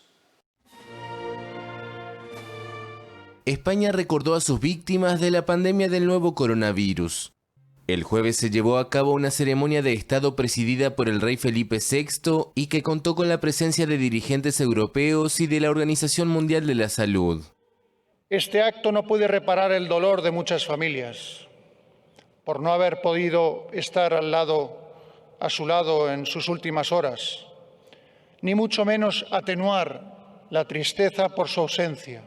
España recordó a sus víctimas de la pandemia del nuevo coronavirus. El jueves se llevó a cabo una ceremonia de Estado presidida por el rey Felipe VI y que contó con la presencia de dirigentes europeos y de la Organización Mundial de la Salud. Este acto no puede reparar el dolor de muchas familias por no haber podido estar a su lado en sus últimas horas, ni mucho menos atenuar la tristeza por su ausencia,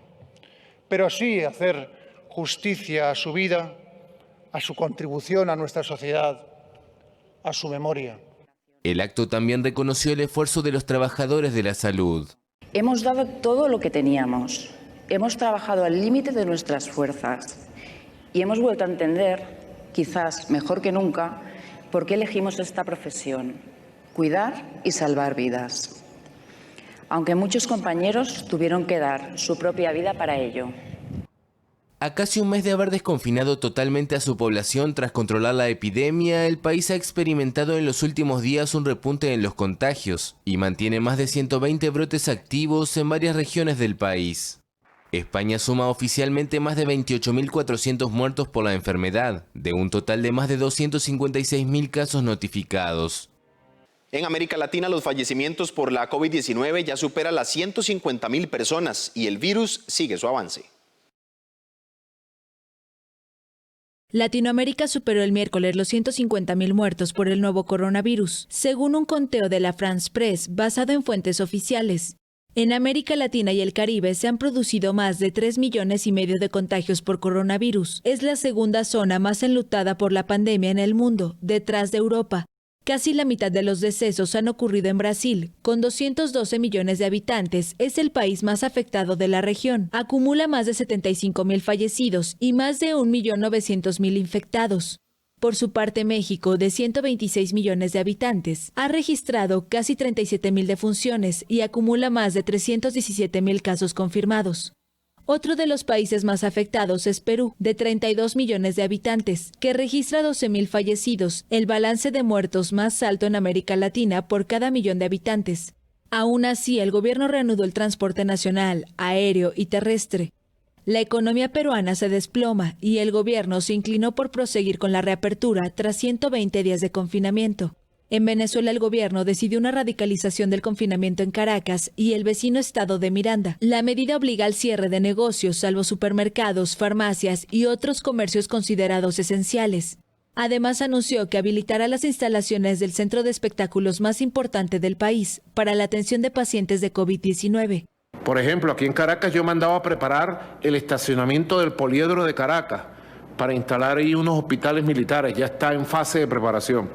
pero sí hacer justicia a su vida, a su contribución a nuestra sociedad, a su memoria. El acto también reconoció el esfuerzo de los trabajadores de la salud. Hemos dado todo lo que teníamos, hemos trabajado al límite de nuestras fuerzas y hemos vuelto a entender, quizás mejor que nunca, por qué elegimos esta profesión: cuidar y salvar vidas. Aunque muchos compañeros tuvieron que dar su propia vida para ello. A casi un mes de haber desconfinado totalmente a su población tras controlar la epidemia, el país ha experimentado en los últimos días un repunte en los contagios y mantiene más de 120 brotes activos en varias regiones del país. España suma oficialmente más de 28.400 muertos por la enfermedad, de un total de más de 256.000 casos notificados. En América Latina, los fallecimientos por la COVID-19 ya superan las 150.000 personas y el virus sigue su avance. Latinoamérica superó el miércoles los 150.000 muertos por el nuevo coronavirus, según un conteo de la France Press basado en fuentes oficiales. En América Latina y el Caribe se han producido más de 3,5 millones de contagios por coronavirus. Es la segunda zona más enlutada por la pandemia en el mundo, detrás de Europa. Casi la mitad de los decesos han ocurrido en Brasil. Con 212 millones de habitantes, es el país más afectado de la región. Acumula más de 75.000 fallecidos y más de 1.900.000 infectados. Por su parte, México, de 126 millones de habitantes, ha registrado casi 37.000 defunciones y acumula más de 317.000 casos confirmados. Otro de los países más afectados es Perú, de 32 millones de habitantes, que registra 12.000 fallecidos, el balance de muertos más alto en América Latina por cada millón de habitantes. Aún así, el gobierno reanudó el transporte nacional, aéreo y terrestre. La economía peruana se desploma y el gobierno se inclinó por proseguir con la reapertura tras 120 días de confinamiento. En Venezuela, el gobierno decidió una radicalización del confinamiento en Caracas y el vecino estado de Miranda. La medida obliga al cierre de negocios, salvo supermercados, farmacias y otros comercios considerados esenciales. Además, anunció que habilitará las instalaciones del centro de espectáculos más importante del país para la atención de pacientes de COVID-19. Por ejemplo, aquí en Caracas yo mandaba a preparar el estacionamiento del Poliedro de Caracas para instalar ahí unos hospitales militares. Ya está en fase de preparación.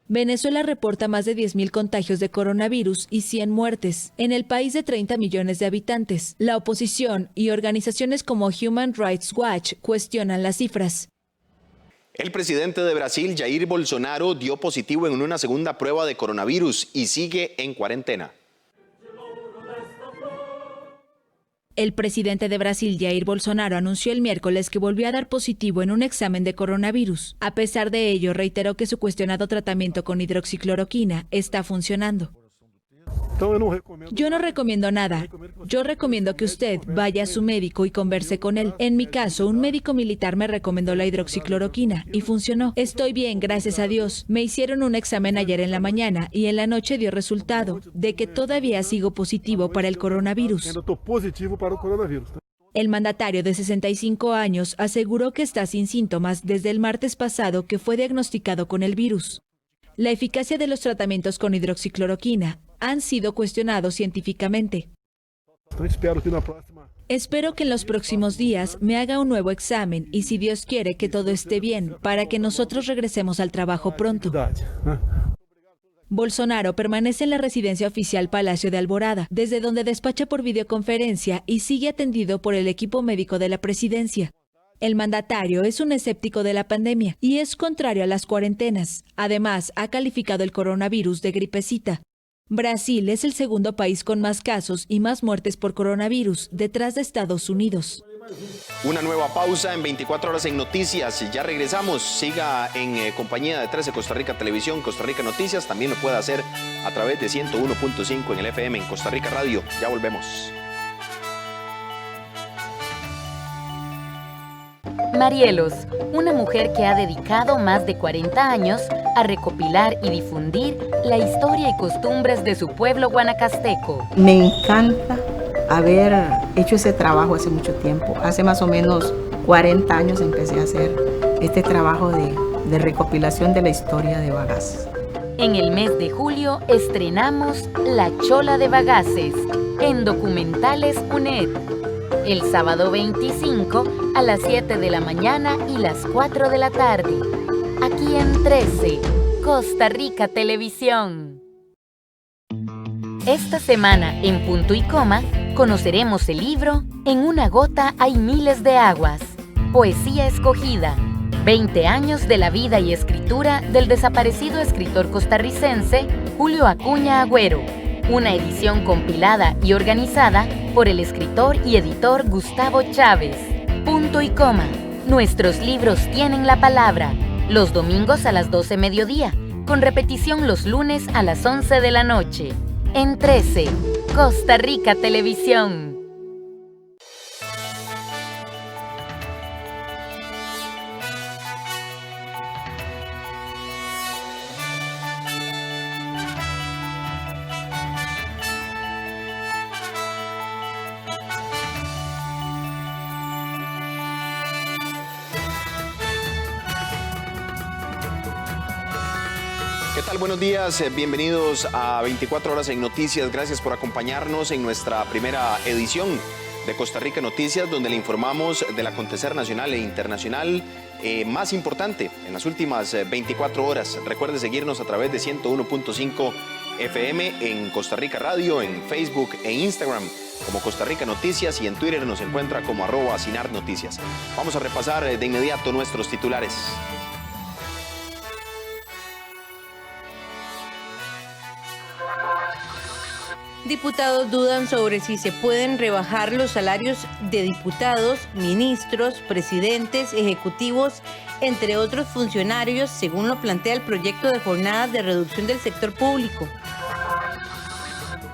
Venezuela reporta más de 10.000 contagios de coronavirus y 100 muertes. En el país de 30 millones de habitantes, la oposición y organizaciones como Human Rights Watch cuestionan las cifras. El presidente de Brasil, Jair Bolsonaro, dio positivo en una segunda prueba de coronavirus y sigue en cuarentena. El presidente de Brasil, Jair Bolsonaro, anunció el miércoles que volvió a dar positivo en un examen de coronavirus. A pesar de ello, reiteró que su cuestionado tratamiento con hidroxicloroquina está funcionando. Yo no recomiendo nada. Yo recomiendo que usted vaya a su médico y converse con él. En mi caso, un médico militar me recomendó la hidroxicloroquina y funcionó. Estoy bien, gracias a Dios. Me hicieron un examen ayer en la mañana y en la noche dio resultado de que todavía sigo positivo para el coronavirus. El mandatario de 65 años aseguró que está sin síntomas desde el martes pasado que fue diagnosticado con el virus. La eficacia de los tratamientos con hidroxicloroquina han sido cuestionados científicamente. Espero que en los próximos días me haga un nuevo examen y, si Dios quiere, que todo esté bien para que nosotros regresemos al trabajo pronto. Bolsonaro permanece en la residencia oficial Palacio de Alborada, desde donde despacha por videoconferencia y sigue atendido por el equipo médico de la presidencia. El mandatario es un escéptico de la pandemia y es contrario a las cuarentenas. Además, ha calificado el coronavirus de gripecita. Brasil es el segundo país con más casos y más muertes por coronavirus, detrás de Estados Unidos. Una nueva pausa en 24 horas en Noticias. Ya regresamos. Siga en compañía de 13 Costa Rica Televisión, Costa Rica Noticias. También lo puede hacer a través de 101.5 en el FM en Costa Rica Radio. Ya volvemos. Marielos, una mujer que ha dedicado más de 40 años a recopilar y difundir la historia y costumbres de su pueblo guanacasteco. Me encanta haber hecho ese trabajo hace mucho tiempo. Hace más o menos 40 años empecé a hacer este trabajo de recopilación de la historia de Bagaces. En el mes de julio estrenamos La Chola de Bagaces en Documentales UNED. El sábado 25 a las 7 de la mañana y las 4 de la tarde. Aquí en 13, Costa Rica Televisión. Esta semana, en Punto y Coma, conoceremos el libro En una gota hay miles de aguas. Poesía escogida. 20 años de la vida y escritura del desaparecido escritor costarricense Julio Acuña Agüero. Una edición compilada y organizada por el escritor y editor Gustavo Chávez. Punto y Coma. Nuestros libros tienen la palabra. Los domingos a las 12 mediodía, con repetición los lunes a las 11 de la noche. En 13, Costa Rica Televisión. ¿Qué tal? Buenos días, bienvenidos a 24 horas en Noticias. Gracias por acompañarnos en nuestra primera edición de Costa Rica Noticias, donde le informamos del acontecer nacional e internacional más importante en las últimas 24 horas. Recuerde seguirnos a través de 101.5 FM en Costa Rica Radio, en Facebook e Instagram como Costa Rica Noticias, y en Twitter nos encuentra como @SINARNoticias. Vamos a repasar de inmediato nuestros titulares. Diputados dudan sobre si se pueden rebajar los salarios de diputados, ministros, presidentes, ejecutivos, entre otros funcionarios, según lo plantea el proyecto de jornadas de reducción del sector público.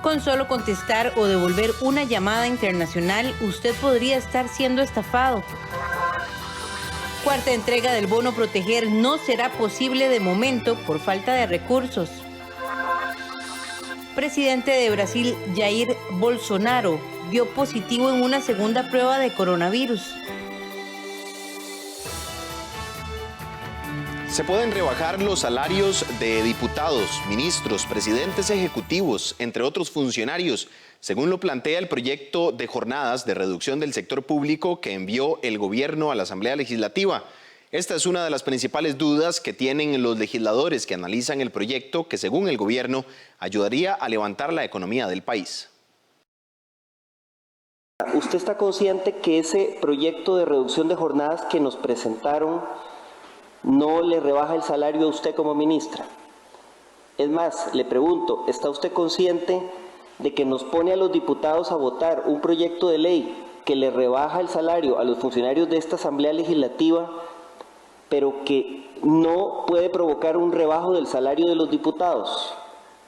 Con solo contestar o devolver una llamada internacional, usted podría estar siendo estafado. Cuarta entrega del bono proteger no será posible de momento por falta de recursos. Presidente de Brasil, Jair Bolsonaro, dio positivo en una segunda prueba de coronavirus. Se pueden rebajar los salarios de diputados, ministros, presidentes ejecutivos, entre otros funcionarios, según lo plantea el proyecto de jornadas de reducción del sector público que envió el gobierno a la Asamblea Legislativa. Esta es una de las principales dudas que tienen los legisladores que analizan el proyecto que, según el gobierno, ayudaría a levantar la economía del país. ¿Usted está consciente que ese proyecto de reducción de jornadas que nos presentaron no le rebaja el salario a usted como ministra? Es más, le pregunto, ¿está usted consciente de que nos pone a los diputados a votar un proyecto de ley que le rebaja el salario a los funcionarios de esta Asamblea Legislativa, pero que no puede provocar un rebajo del salario de los diputados?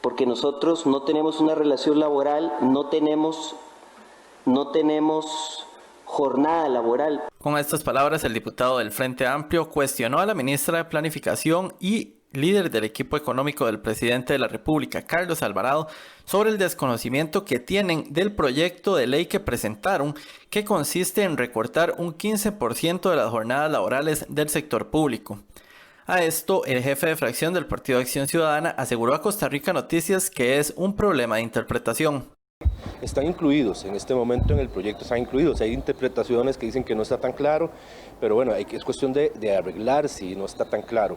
Porque nosotros no tenemos una relación laboral, no tenemos jornada laboral. Con estas palabras, el diputado del Frente Amplio cuestionó a la ministra de Planificación y líder del equipo económico del presidente de la República, Carlos Alvarado, sobre el desconocimiento que tienen del proyecto de ley que presentaron, que consiste en recortar un 15% de las jornadas laborales del sector público. A esto, el jefe de fracción del Partido Acción Ciudadana aseguró a Costa Rica Noticias que es un problema de interpretación. Están incluidos, en este momento en el proyecto están incluidos, hay interpretaciones que dicen que no está tan claro, pero bueno, es cuestión de arreglar si no está tan claro.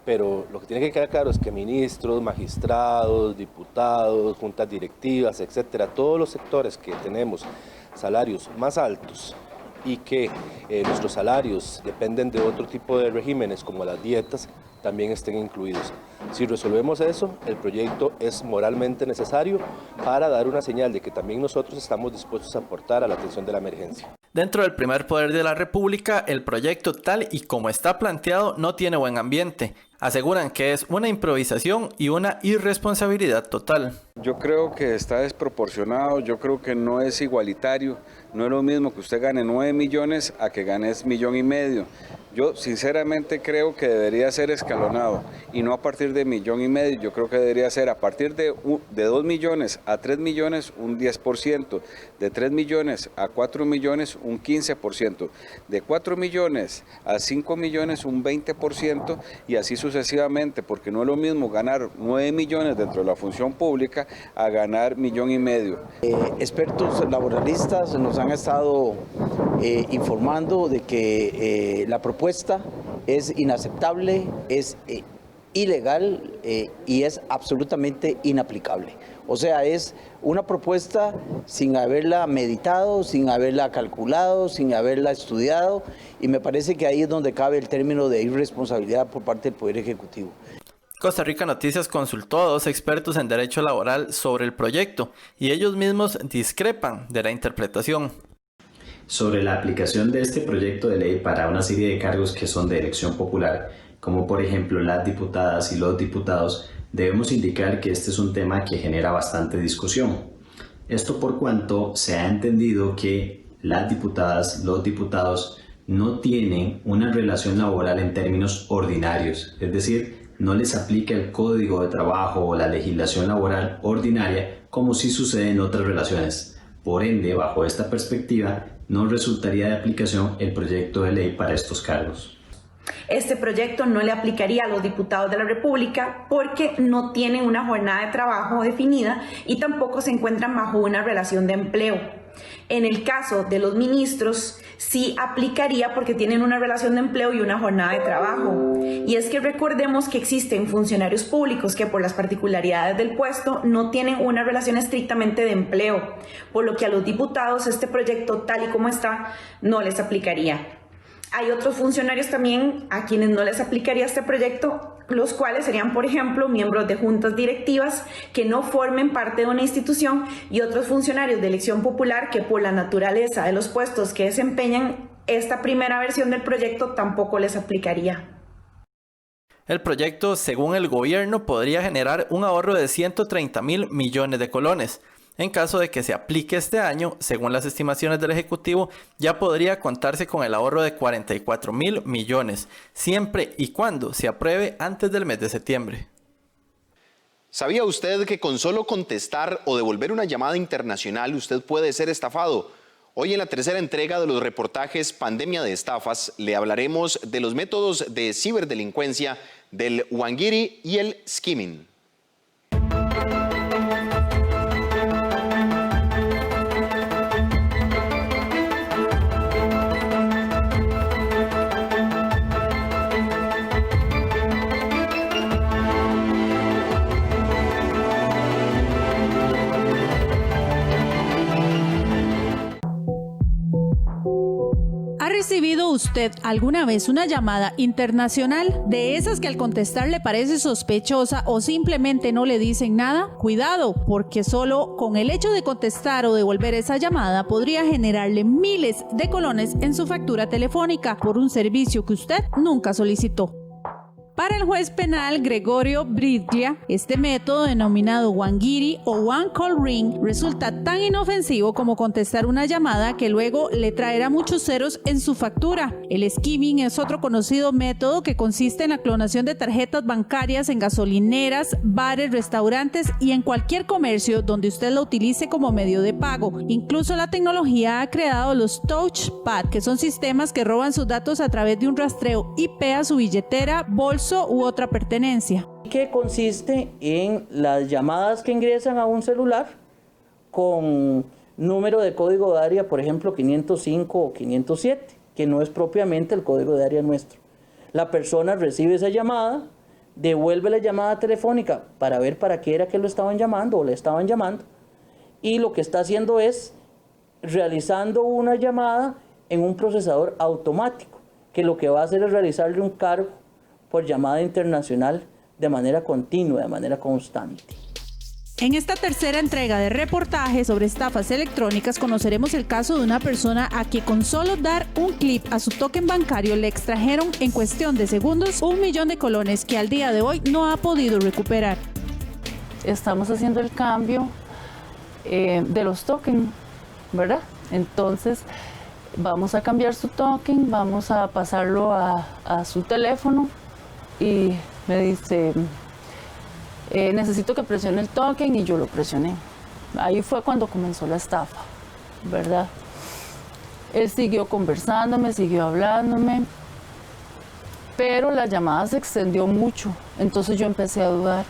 Pero lo que tiene que quedar claro es que ministros, magistrados, diputados, juntas directivas, etcétera, todos los sectores que tenemos salarios más altos y que nuestros salarios dependen de otro tipo de regímenes como las dietas, también estén incluidos. Si resolvemos eso, el proyecto es moralmente necesario para dar una señal de que también nosotros estamos dispuestos a aportar a la atención de la emergencia. Dentro del primer poder de la República, el proyecto tal y como está planteado no tiene buen ambiente. Aseguran que es una improvisación y una irresponsabilidad total. Yo creo que está desproporcionado, yo creo que no es igualitario. No es lo mismo que usted gane 9 millones a que gane 1,5 millones. Yo sinceramente creo que debería ser escalonado y no a partir de 1,5 millones. Yo creo que debería ser a partir de 2 millones a 3 millones un 10%, de 3 millones a 4 millones un 15%, de 4 millones a 5 millones un 20% y así sucesivamente, porque no es lo mismo ganar 9 millones dentro de la función pública a ganar 1,5 millones. Expertos laboralistas nos han estado informando de que la propuesta es inaceptable, es ilegal y es absolutamente inaplicable. O sea, es una propuesta sin haberla meditado, sin haberla calculado, sin haberla estudiado, y me parece que ahí es donde cabe el término de irresponsabilidad por parte del Poder Ejecutivo. Costa Rica Noticias consultó a 2 expertos en derecho laboral sobre el proyecto y ellos mismos discrepan de la interpretación. Sobre la aplicación de este proyecto de ley para una serie de cargos que son de elección popular, como por ejemplo las diputadas y los diputados, debemos indicar que este es un tema que genera bastante discusión. Esto por cuanto se ha entendido que las diputadas, los diputados no tienen una relación laboral en términos ordinarios, es decir, no les aplica el Código de Trabajo o la legislación laboral ordinaria como sí sucede en otras relaciones. Por ende, bajo esta perspectiva, no resultaría de aplicación el proyecto de ley para estos cargos. Este proyecto no le aplicaría a los diputados de la República porque no tienen una jornada de trabajo definida y tampoco se encuentran bajo una relación de empleo. En el caso de los ministros, sí aplicaría porque tienen una relación de empleo y una jornada de trabajo. Y es que recordemos que existen funcionarios públicos que por las particularidades del puesto no tienen una relación estrictamente de empleo, por lo que a los diputados este proyecto tal y como está no les aplicaría. Hay otros funcionarios también a quienes no les aplicaría este proyecto, los cuales serían, por ejemplo, miembros de juntas directivas que no formen parte de una institución y otros funcionarios de elección popular que por la naturaleza de los puestos que desempeñan, esta primera versión del proyecto tampoco les aplicaría. El proyecto, según el gobierno, podría generar un ahorro de 130.000 millones de colones. En caso de que se aplique este año, según las estimaciones del Ejecutivo, ya podría contarse con el ahorro de 44.000 millones, siempre y cuando se apruebe antes del mes de septiembre. ¿Sabía usted que con solo contestar o devolver una llamada internacional usted puede ser estafado? Hoy en la tercera entrega de los reportajes Pandemia de Estafas le hablaremos de los métodos de ciberdelincuencia del wangiri y el skimming. ¿Ha recibido usted alguna vez una llamada internacional? De esas que al contestar le parece sospechosa o simplemente no le dicen nada. Cuidado, porque solo con el hecho de contestar o devolver esa llamada podría generarle miles de colones en su factura telefónica por un servicio que usted nunca solicitó. Para el juez penal Gregorio Briglia, este método denominado wangiri o one call ring resulta tan inofensivo como contestar una llamada que luego le traerá muchos ceros en su factura. El skimming es otro conocido método que consiste en la clonación de tarjetas bancarias en gasolineras, bares, restaurantes y en cualquier comercio donde usted lo utilice como medio de pago. Incluso la tecnología ha creado los touchpad, que son sistemas que roban sus datos a través de un rastreo IP a su billetera, bolso u otra pertenencia. Que consiste en las llamadas que ingresan a un celular con número de código de área, por ejemplo 505 o 507, que no es propiamente el código de área nuestro. La persona recibe esa llamada, devuelve la llamada telefónica para ver para qué era que lo estaban llamando o le estaban llamando, y lo que está haciendo es realizando una llamada en un procesador automático, que lo que va a hacer es realizarle un cargo por llamada internacional de manera continua, de manera constante. En esta tercera entrega de reportajes sobre estafas electrónicas conoceremos el caso de una persona a que con solo dar un clip a su token bancario le extrajeron en cuestión de segundos 1 millón de colones que al día de hoy no ha podido recuperar. Estamos haciendo el cambio de los tokens, ¿verdad? Entonces vamos a cambiar su token, vamos a pasarlo a su teléfono y me dice, necesito que presione el token, y yo lo presioné. Ahí fue cuando comenzó la estafa, ¿verdad? Él siguió conversándome, siguió hablándome, pero la llamada se extendió mucho, entonces yo empecé a dudar.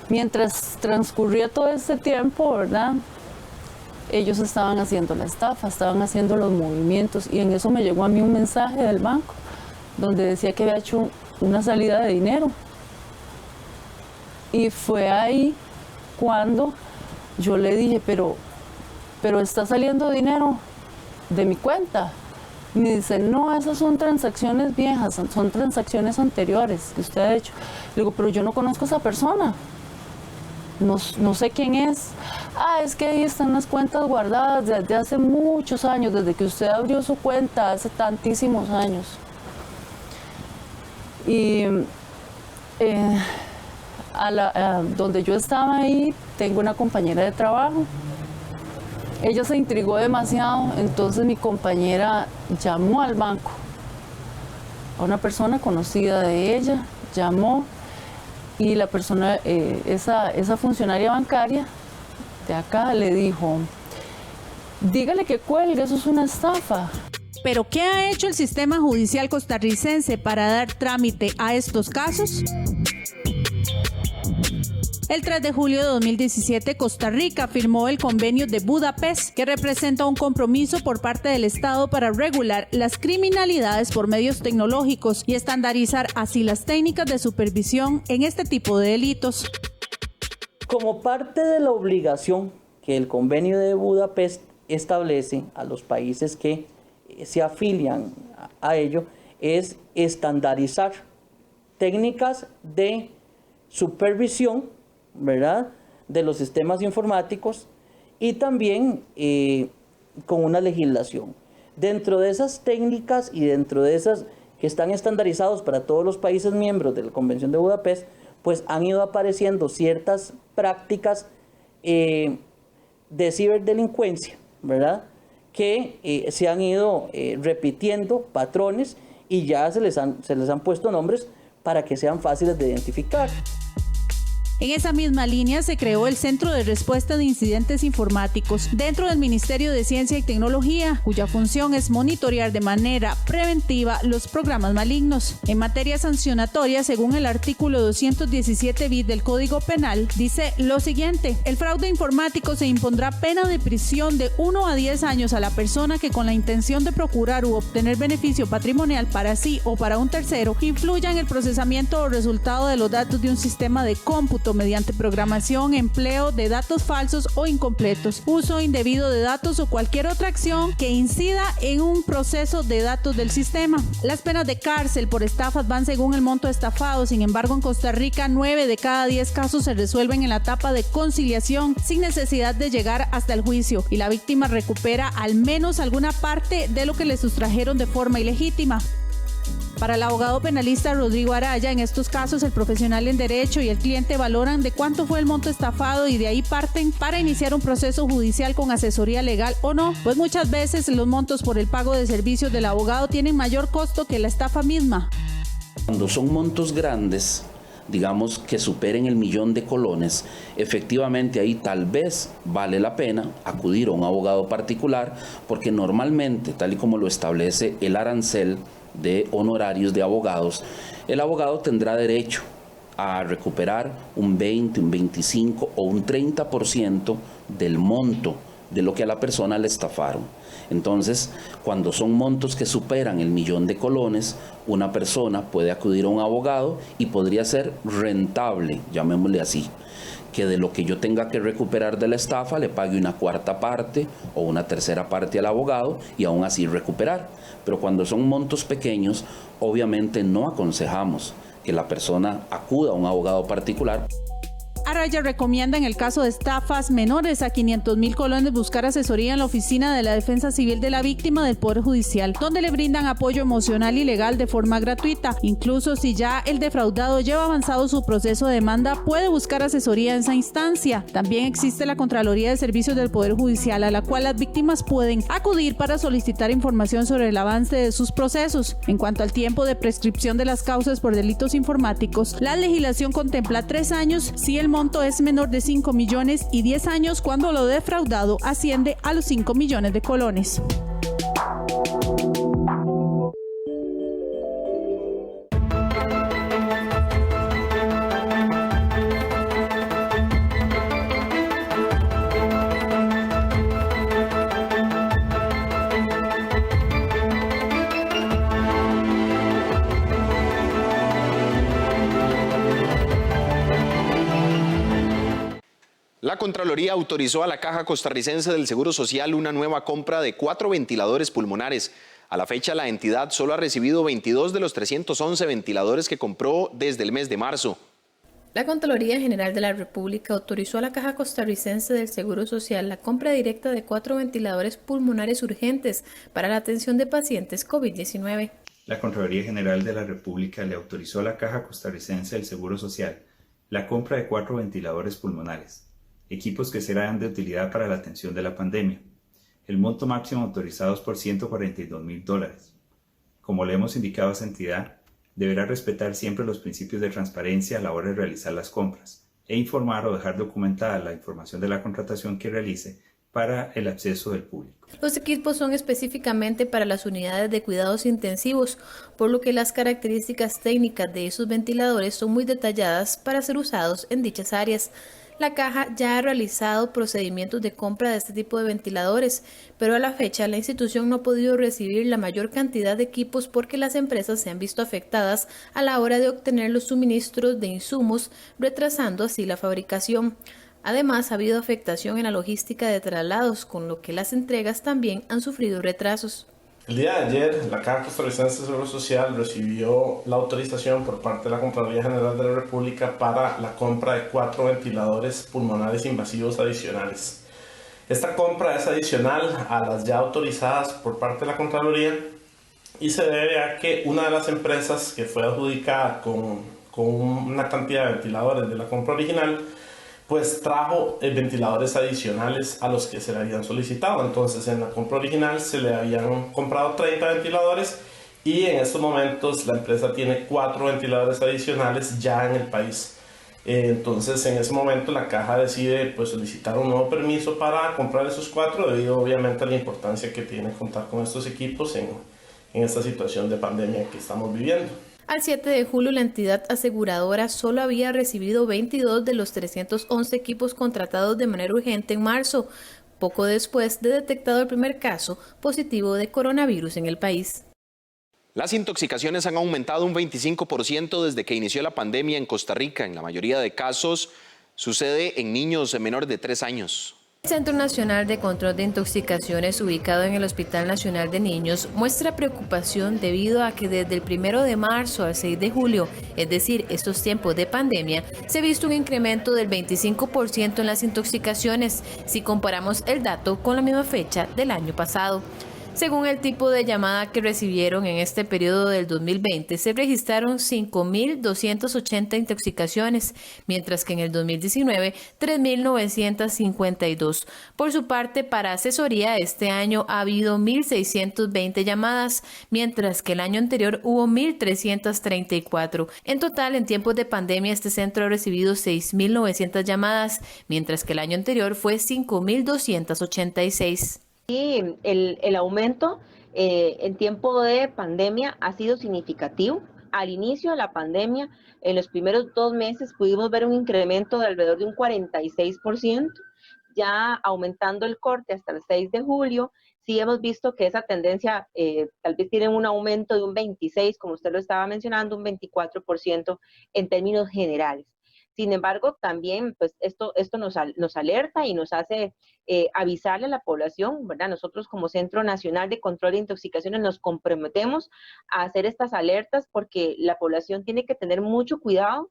Mientras transcurría todo este tiempo, ¿verdad?, ellos estaban haciendo la estafa, estaban haciendo los movimientos, y en eso me llegó a mí un mensaje del banco donde decía que había hecho una salida de dinero. Y fue ahí cuando yo le dije, pero está saliendo dinero de mi cuenta. Y me dice, no, esas son transacciones viejas, son transacciones anteriores que usted ha hecho. Le digo, pero yo no conozco a esa persona. No sé quién es. Es que ahí están las cuentas guardadas desde hace muchos años, desde que usted abrió su cuenta hace tantísimos años. Y donde yo estaba ahí, tengo una compañera de trabajo. Ella se intrigó demasiado, entonces mi compañera llamó al banco. A una persona conocida de ella, llamó, y la persona, esa funcionaria bancaria de acá le dijo, dígale que cuelgue, eso es una estafa. ¿Pero qué ha hecho el sistema judicial costarricense para dar trámite a estos casos? El 3 de julio de 2017, Costa Rica firmó el Convenio de Budapest, que representa un compromiso por parte del Estado para regular las criminalidades por medios tecnológicos y estandarizar así las técnicas de supervisión en este tipo de delitos. Como parte de la obligación que el Convenio de Budapest establece a los países que se afilian a ello, es estandarizar técnicas de supervisión, ¿verdad?, de los sistemas informáticos, y también con una legislación. Dentro de esas técnicas y dentro de esas que están estandarizados para todos los países miembros de la Convención de Budapest, pues han ido apareciendo ciertas prácticas de ciberdelincuencia, ¿verdad? Que se han ido repitiendo patrones y ya se les han puesto nombres para que sean fáciles de identificar. En esa misma línea se creó el Centro de Respuesta de Incidentes Informáticos dentro del Ministerio de Ciencia y Tecnología, cuya función es monitorear de manera preventiva los programas malignos. En materia sancionatoria, según el artículo 217 bis del Código Penal, dice lo siguiente: el fraude informático se impondrá pena de prisión de 1 a 10 años a la persona que, con la intención de procurar u obtener beneficio patrimonial para sí o para un tercero, influya en el procesamiento o resultado de los datos de un sistema de cómputo mediante programación, empleo de datos falsos o incompletos, uso indebido de datos o cualquier otra acción que incida en un proceso de datos del sistema. Las penas de cárcel por estafas van según el monto estafado. Sin embargo, en Costa Rica, 9 de cada 10 casos se resuelven en la etapa de conciliación sin necesidad de llegar hasta el juicio, y la víctima recupera al menos alguna parte de lo que le sustrajeron de forma ilegítima. Para el abogado penalista Rodrigo Araya, en estos casos el profesional en derecho y el cliente valoran de cuánto fue el monto estafado y de ahí parten para iniciar un proceso judicial con asesoría legal o no, pues muchas veces los montos por el pago de servicios del abogado tienen mayor costo que la estafa misma. Cuando son montos grandes, digamos que superen el 1.000.000 de colones, efectivamente ahí tal vez vale la pena acudir a un abogado particular, porque normalmente, tal y como lo establece el arancel de honorarios de abogados, el abogado tendrá derecho a recuperar un 20, un 25 o un 30% del monto de lo que a la persona le estafaron. Entonces, cuando son montos que superan el 1.000.000 de colones, una persona puede acudir a un abogado y podría ser rentable, llamémosle así, que de lo que yo tenga que recuperar de la estafa le pague una cuarta parte o una tercera parte al abogado y aún así recuperar. Pero cuando son montos pequeños, obviamente no aconsejamos que la persona acuda a un abogado particular. Araya recomienda en el caso de estafas menores a 500.000 colones buscar asesoría en la Oficina de la Defensa Civil de la Víctima del Poder Judicial, donde le brindan apoyo emocional y legal de forma gratuita. Incluso si ya el defraudado lleva avanzado su proceso de demanda, puede buscar asesoría en esa instancia. También existe la Contraloría de Servicios del Poder Judicial, a la cual las víctimas pueden acudir para solicitar información sobre el avance de sus procesos. En cuanto al tiempo de prescripción de las causas por delitos informáticos, la legislación contempla 3 años si el monto es menor de 5 millones y 10 años cuando lo defraudado asciende a los 5 millones de colones. La Contraloría autorizó a la Caja Costarricense del Seguro Social una nueva compra de 4 ventiladores pulmonares. A la fecha, la entidad solo ha recibido 22 de los 311 ventiladores que compró desde el mes de marzo. La Contraloría General de la República autorizó a la Caja Costarricense del Seguro Social la compra directa de 4 ventiladores pulmonares urgentes para la atención de pacientes COVID-19. La Contraloría General de la República le autorizó a la Caja Costarricense del Seguro Social la compra de 4 ventiladores pulmonares, equipos que serán de utilidad para la atención de la pandemia. El monto máximo autorizado es por $142.000. Como le hemos indicado a esa entidad, deberá respetar siempre los principios de transparencia a la hora de realizar las compras e informar o dejar documentada la información de la contratación que realice para el acceso del público. Los equipos son específicamente para las unidades de cuidados intensivos, por lo que las características técnicas de esos ventiladores son muy detalladas para ser usados en dichas áreas. La Caja ya ha realizado procedimientos de compra de este tipo de ventiladores, pero a la fecha la institución no ha podido recibir la mayor cantidad de equipos porque las empresas se han visto afectadas a la hora de obtener los suministros de insumos, retrasando así la fabricación. Además, ha habido afectación en la logística de traslados, con lo que las entregas también han sufrido retrasos. El día de ayer, la Caja Costarricense de Seguro Social recibió la autorización por parte de la Contraloría General de la República para la compra de 4 ventiladores pulmonares invasivos adicionales. Esta compra es adicional a las ya autorizadas por parte de la Contraloría y se debe a que una de las empresas que fue adjudicada con una cantidad de ventiladores de la compra original pues trajo ventiladores adicionales a los que se le habían solicitado. Entonces en la compra original se le habían comprado 30 ventiladores y en estos momentos la empresa tiene 4 ventiladores adicionales ya en el país. Entonces en ese momento la caja decide pues solicitar un nuevo permiso para comprar esos 4 debido obviamente a la importancia que tiene contar con estos equipos en esta situación de pandemia que estamos viviendo. Al 7 de julio, la entidad aseguradora solo había recibido 22 de los 311 equipos contratados de manera urgente en marzo, poco después de detectado el primer caso positivo de coronavirus en el país. Las intoxicaciones han aumentado un 25% desde que inició la pandemia en Costa Rica. En la mayoría de casos sucede en niños menores de 3 años. El Centro Nacional de Control de Intoxicaciones, ubicado en el Hospital Nacional de Niños, muestra preocupación debido a que desde el 1 de marzo al 6 de julio, es decir, estos tiempos de pandemia, se ha visto un incremento del 25% en las intoxicaciones si comparamos el dato con la misma fecha del año pasado. Según el tipo de llamada que recibieron en este periodo del 2020, se registraron 5.280 intoxicaciones, mientras que en el 2019, 3.952. Por su parte, para asesoría, este año ha habido 1.620 llamadas, mientras que el año anterior hubo 1.334. En total, en tiempos de pandemia, este centro ha recibido 6.900 llamadas, mientras que el año anterior fue 5.286. Y el aumento en tiempo de pandemia ha sido significativo. Al inicio de la pandemia, en los primeros 2 meses pudimos ver un incremento de alrededor de un 46%, ya aumentando el corte hasta el 6 de julio. Sí hemos visto que esa tendencia tal vez tiene un aumento de un 26%, como usted lo estaba mencionando, un 24% en términos generales. Sin embargo, también pues esto nos alerta y nos hace avisarle a la población, ¿verdad? Nosotros como Centro Nacional de Control de Intoxicaciones nos comprometemos a hacer estas alertas porque la población tiene que tener mucho cuidado.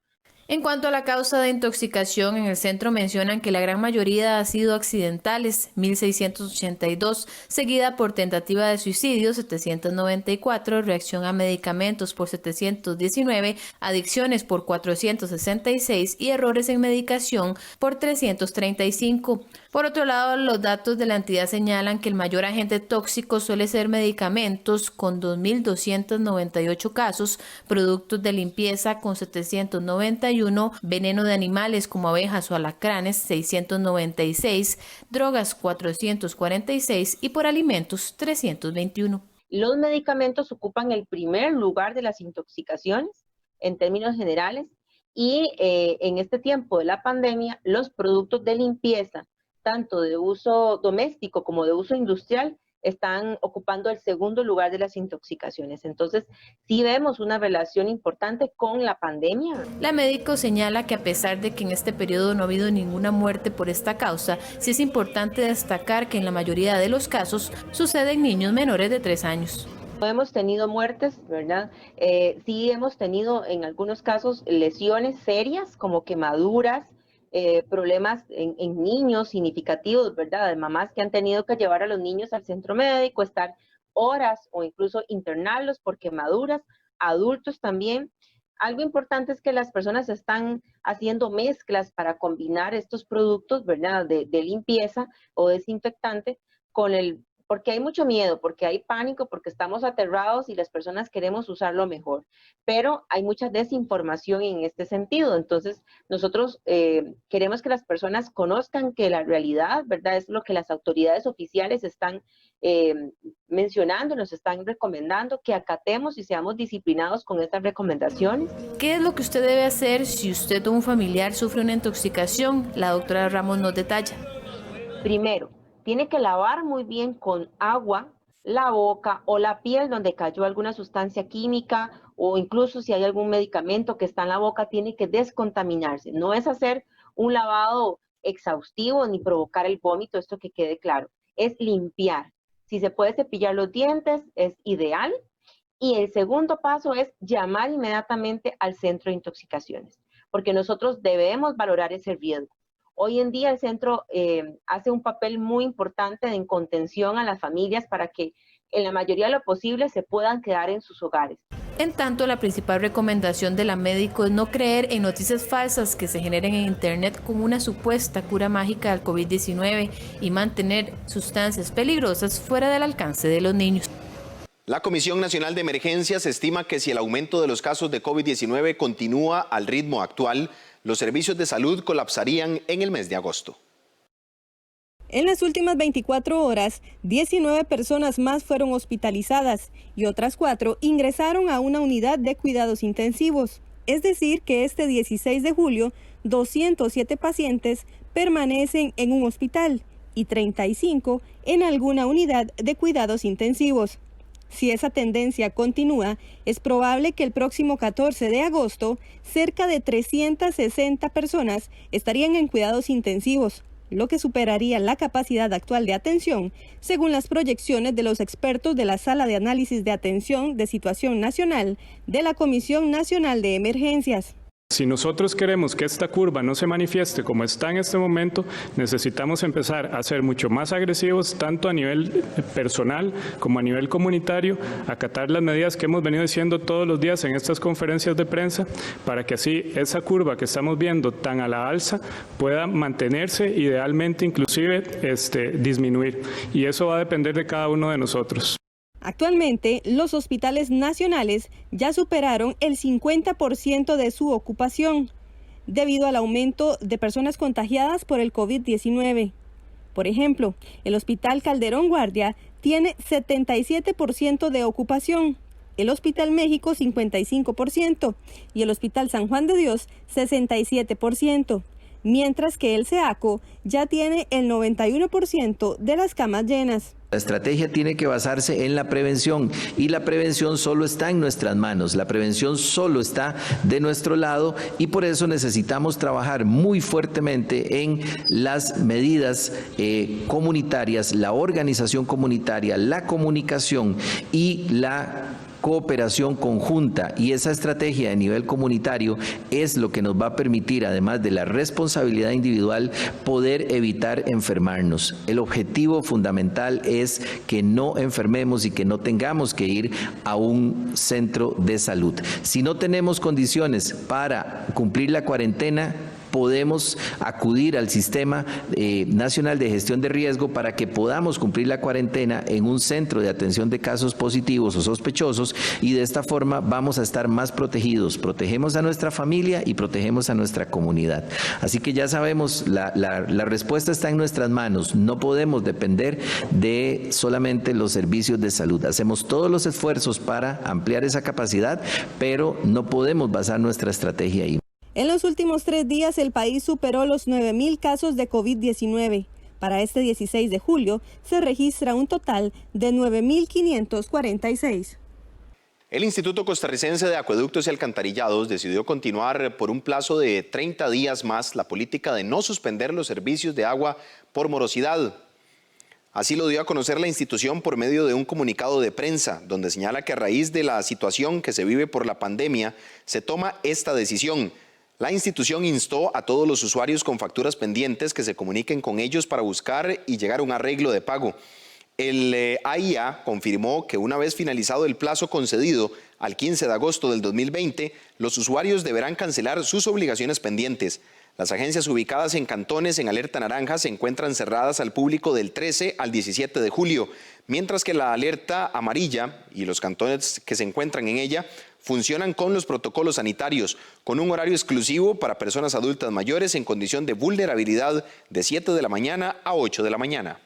En cuanto a la causa de intoxicación, en el centro mencionan que la gran mayoría ha sido accidentales, 1.682, seguida por tentativa de suicidio, 794, reacción a medicamentos por 719, adicciones por 466 y errores en medicación por 335. Por otro lado, los datos de la entidad señalan que el mayor agente tóxico suele ser medicamentos, con 2.298 casos, productos de limpieza con 791, veneno de animales como abejas o alacranes 696, drogas 446 y por alimentos 321. Los medicamentos ocupan el primer lugar de las intoxicaciones en términos generales y en este tiempo de la pandemia los productos de limpieza, tanto de uso doméstico como de uso industrial, están ocupando el segundo lugar de las intoxicaciones. Entonces, sí vemos una relación importante con la pandemia. La médico señala que a pesar de que en este periodo no ha habido ninguna muerte por esta causa, sí es importante destacar que en la mayoría de los casos sucede en niños menores de 3 años. No hemos tenido muertes, ¿verdad? Sí hemos tenido en algunos casos lesiones serias como quemaduras, problemas en niños significativos, ¿verdad? De mamás que han tenido que llevar a los niños al centro médico, estar horas o incluso internarlos por quemaduras, adultos también. Algo importante es que las personas están haciendo mezclas para combinar estos productos, ¿verdad? De limpieza o desinfectante porque hay mucho miedo, porque hay pánico, porque estamos aterrados y las personas queremos usarlo mejor. Pero hay mucha desinformación en este sentido. Entonces, nosotros queremos que las personas conozcan que la realidad, ¿verdad? Es lo que las autoridades oficiales están mencionando, nos están recomendando, que acatemos y seamos disciplinados con estas recomendaciones. ¿Qué es lo que usted debe hacer si usted o un familiar sufre una intoxicación? La doctora Ramos nos detalla. Primero, tiene que lavar muy bien con agua la boca o la piel donde cayó alguna sustancia química o incluso si hay algún medicamento que está en la boca, tiene que descontaminarse. No es hacer un lavado exhaustivo ni provocar el vómito, esto que quede claro. Es limpiar. Si se puede cepillar los dientes, es ideal. Y el segundo paso es llamar inmediatamente al centro de intoxicaciones, porque nosotros debemos valorar ese riesgo. Hoy en día el centro hace un papel muy importante en contención a las familias para que en la mayoría de lo posible se puedan quedar en sus hogares. En tanto, la principal recomendación de la médico es no creer en noticias falsas que se generen en Internet como una supuesta cura mágica del COVID-19 y mantener sustancias peligrosas fuera del alcance de los niños. La Comisión Nacional de Emergencias estima que si el aumento de los casos de COVID-19 continúa al ritmo actual, los servicios de salud colapsarían en el mes de agosto. En las últimas 24 horas, 19 personas más fueron hospitalizadas y otras 4 ingresaron a una unidad de cuidados intensivos. Es decir, que este 16 de julio, 207 pacientes permanecen en un hospital y 35 en alguna unidad de cuidados intensivos. Si esa tendencia continúa, es probable que el próximo 14 de agosto, cerca de 360 personas estarían en cuidados intensivos, lo que superaría la capacidad actual de atención, según las proyecciones de los expertos de la Sala de Análisis de Atención de Situación Nacional de la Comisión Nacional de Emergencias. Si nosotros queremos que esta curva no se manifieste como está en este momento, necesitamos empezar a ser mucho más agresivos, tanto a nivel personal como a nivel comunitario, acatar las medidas que hemos venido diciendo todos los días en estas conferencias de prensa, para que así esa curva que estamos viendo tan a la alza pueda mantenerse, idealmente inclusive disminuir. Y eso va a depender de cada uno de nosotros. Actualmente, los hospitales nacionales ya superaron el 50% de su ocupación, debido al aumento de personas contagiadas por el COVID-19. Por ejemplo, el Hospital Calderón Guardia tiene 77% de ocupación, el Hospital México 55% y el Hospital San Juan de Dios 67%, mientras que el SEACO ya tiene el 91% de las camas llenas. La estrategia tiene que basarse en la prevención y la prevención solo está en nuestras manos, la prevención solo está de nuestro lado y por eso necesitamos trabajar muy fuertemente en las medidas comunitarias, la organización comunitaria, la comunicación y la cooperación conjunta, y esa estrategia a nivel comunitario es lo que nos va a permitir, además de la responsabilidad individual, poder evitar enfermarnos. El objetivo fundamental es que no enfermemos y que no tengamos que ir a un centro de salud. Si no tenemos condiciones para cumplir la cuarentena, podemos acudir al Sistema Nacional de Gestión de Riesgo para que podamos cumplir la cuarentena en un centro de atención de casos positivos o sospechosos y de esta forma vamos a estar más protegidos. Protegemos a nuestra familia y protegemos a nuestra comunidad. Así que ya sabemos, la respuesta está en nuestras manos. No podemos depender de solamente los servicios de salud. Hacemos todos los esfuerzos para ampliar esa capacidad, pero no podemos basar nuestra estrategia ahí. En los últimos 3 días, el país superó los 9.000 casos de COVID-19. Para este 16 de julio, se registra un total de 9.546. El Instituto Costarricense de Acueductos y Alcantarillados decidió continuar por un plazo de 30 días más la política de no suspender los servicios de agua por morosidad. Así lo dio a conocer la institución por medio de un comunicado de prensa, donde señala que a raíz de la situación que se vive por la pandemia, se toma esta decisión. La institución instó a todos los usuarios con facturas pendientes que se comuniquen con ellos para buscar y llegar a un arreglo de pago. El AIA confirmó que una vez finalizado el plazo concedido al 15 de agosto del 2020, los usuarios deberán cancelar sus obligaciones pendientes. Las agencias ubicadas en cantones en alerta naranja se encuentran cerradas al público del 13 al 17 de julio, mientras que la alerta amarilla y los cantones que se encuentran en ella funcionan con los protocolos sanitarios, con un horario exclusivo para personas adultas mayores en condición de vulnerabilidad de 7 de la mañana a 8 de la mañana.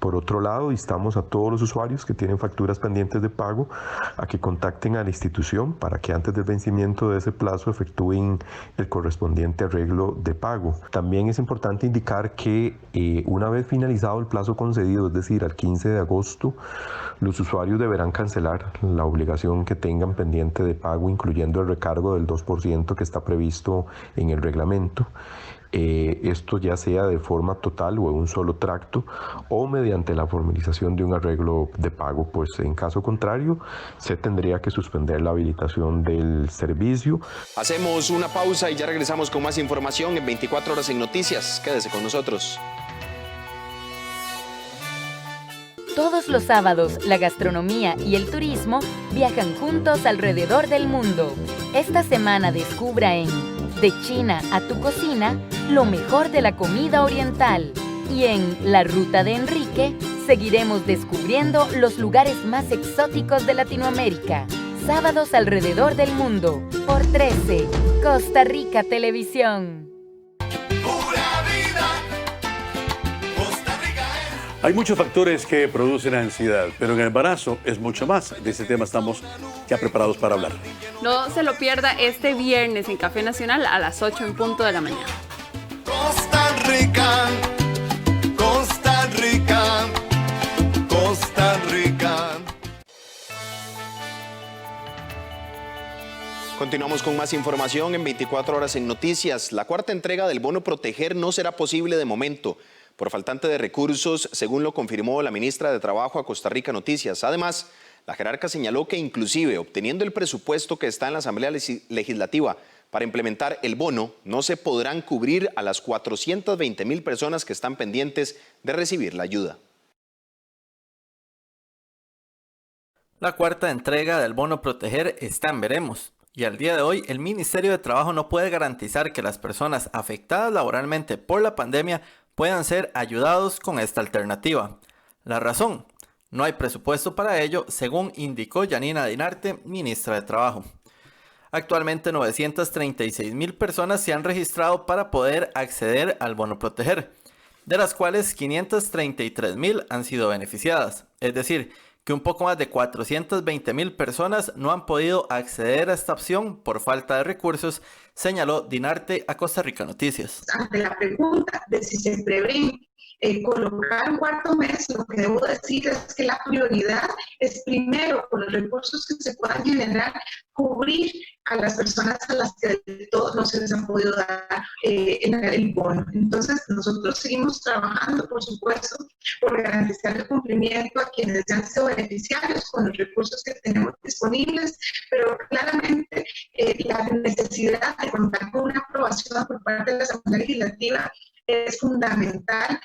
Por otro lado, instamos a todos los usuarios que tienen facturas pendientes de pago a que contacten a la institución para que antes del vencimiento de ese plazo efectúen el correspondiente arreglo de pago. También es importante indicar que una vez finalizado el plazo concedido, es decir, al 15 de agosto, los usuarios deberán cancelar la obligación que tengan pendiente de pago, incluyendo el recargo del 2% que está previsto en el reglamento. Esto ya sea de forma total o en un solo tracto o mediante la formalización de un arreglo de pago, pues en caso contrario se tendría que suspender la habilitación del servicio. Hacemos una pausa y ya regresamos con más información en 24 horas en Noticias. Quédese con nosotros. Todos los sábados, la gastronomía y el turismo viajan juntos alrededor del mundo. Esta semana descubra en De China a tu cocina lo mejor de la comida oriental. Y en La Ruta de Enrique seguiremos descubriendo los lugares más exóticos de Latinoamérica. Sábados alrededor del mundo, por 13, Costa Rica Televisión. Hay muchos factores que producen ansiedad, pero en el embarazo es mucho más. De ese tema estamos ya preparados para hablar. No se lo pierda este viernes en Café Nacional a las 8 en punto de la mañana. Costa Rica, Costa Rica, Costa Rica. Continuamos con más información en 24 horas en Noticias. La cuarta entrega del bono Proteger no será posible de momento por faltante de recursos, según lo confirmó la ministra de Trabajo a Costa Rica Noticias. Además, la jerarca señaló que inclusive obteniendo el presupuesto que está en la Asamblea Legislativa para implementar el bono, no se podrán cubrir a las 420,000 personas que están pendientes de recibir la ayuda. La cuarta entrega del bono Proteger está en veremos. Y al día de hoy, el Ministerio de Trabajo no puede garantizar que las personas afectadas laboralmente por la pandemia puedan ser ayudados con esta alternativa. La razón: no hay presupuesto para ello, según indicó Yanina Dinarte, ministra de Trabajo. Actualmente 936,000 personas se han registrado para poder acceder al bono Proteger, de las cuales 533,000 han sido beneficiadas. Es decir, que un poco más de 420,000 personas no han podido acceder a esta opción por falta de recursos, señaló Dinarte a Costa Rica Noticias. Ante la pregunta de si se prevé colocar un cuarto mes, lo que debo decir es que la prioridad es primero, con los recursos que se puedan generar, cubrir a las personas a las que de todo no se les ha podido dar el bono. Entonces, nosotros seguimos trabajando, por supuesto, por garantizar el cumplimiento a quienes ya han sido beneficiarios con los recursos que tenemos disponibles, pero claramente la necesidad de contar con una aprobación por parte de la Asamblea Legislativa es fundamental.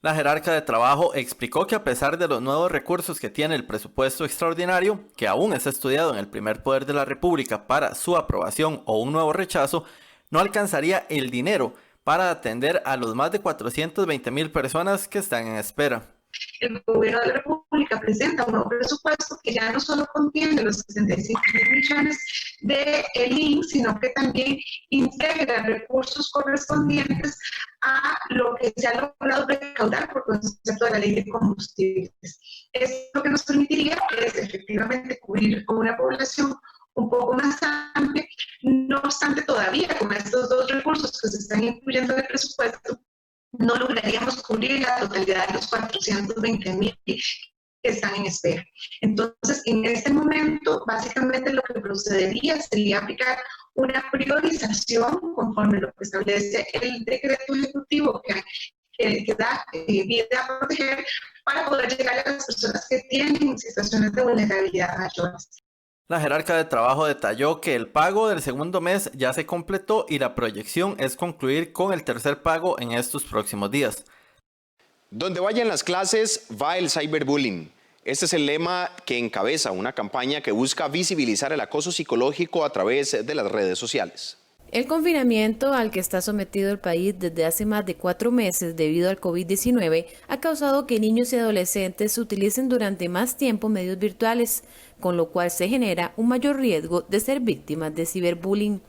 La jerarca de Trabajo explicó que a pesar de los nuevos recursos que tiene el presupuesto extraordinario, que aún es estudiado en el primer poder de la República para su aprobación o un nuevo rechazo, no alcanzaría el dinero para atender a los más de 420,000 personas que están en espera. El gobierno de la República presenta un nuevo presupuesto que ya no solo contiene los 65 millones del INS, sino que también integra recursos correspondientes a lo que se ha logrado recaudar por concepto de la ley de combustibles. Esto que nos permitiría es efectivamente cubrir con una población un poco más amplia. No obstante, todavía con estos dos recursos que se están incluyendo en el presupuesto, no lograríamos cubrir la totalidad de los 420,000 que están en espera. Entonces, en este momento, básicamente lo que procedería sería aplicar una priorización conforme lo que establece el decreto ejecutivo que da vida a proteger para poder llegar a las personas que tienen situaciones de vulnerabilidad mayores. La jerarca de Trabajo detalló que el pago del segundo mes ya se completó y la proyección es concluir con el tercer pago en estos próximos días. Donde vayan las clases, va el cyberbullying. Este es el lema que encabeza una campaña que busca visibilizar el acoso psicológico a través de las redes sociales. El confinamiento al que está sometido el país desde hace más de 4 meses debido al COVID-19 ha causado que niños y adolescentes utilicen durante más tiempo medios virtuales, con lo cual se genera un mayor riesgo de ser víctimas de ciberbullying.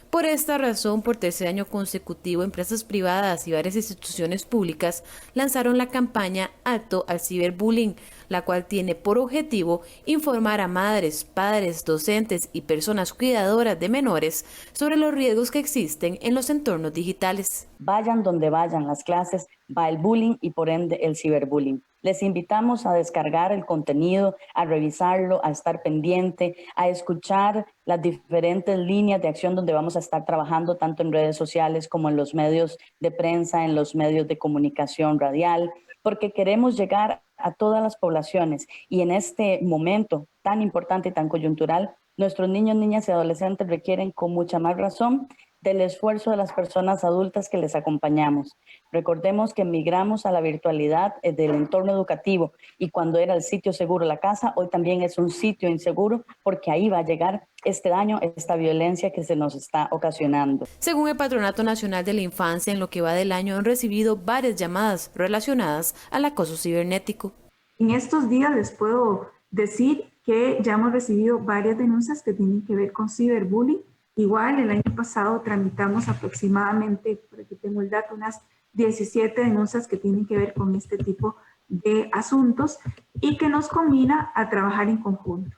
Por esta razón, por tercer año consecutivo, empresas privadas y varias instituciones públicas lanzaron la campaña Alto al Ciberbullying, la cual tiene por objetivo informar a madres, padres, docentes y personas cuidadoras de menores sobre los riesgos que existen en los entornos digitales. Vayan donde vayan las clases, va el bullying y por ende el ciberbullying. Les invitamos a descargar el contenido, a revisarlo, a estar pendiente, a escuchar las diferentes líneas de acción donde vamos a estar trabajando tanto en redes sociales como en los medios de prensa, en los medios de comunicación radial, porque queremos llegar a todas las poblaciones y en este momento tan importante y tan coyuntural, nuestros niños, niñas y adolescentes requieren con mucha más razón del esfuerzo de las personas adultas que les acompañamos. Recordemos que migramos a la virtualidad del entorno educativo y cuando era el sitio seguro la casa, hoy también es un sitio inseguro porque ahí va a llegar este daño, esta violencia que se nos está ocasionando. Según el Patronato Nacional de la Infancia, en lo que va del año han recibido varias llamadas relacionadas al acoso cibernético. En estos días les puedo decir que ya hemos recibido varias denuncias que tienen que ver con ciberbullying. Igual el año pasado tramitamos aproximadamente, por aquí tengo el dato, unas 17 denuncias que tienen que ver con este tipo de asuntos y que nos combina a trabajar en conjunto.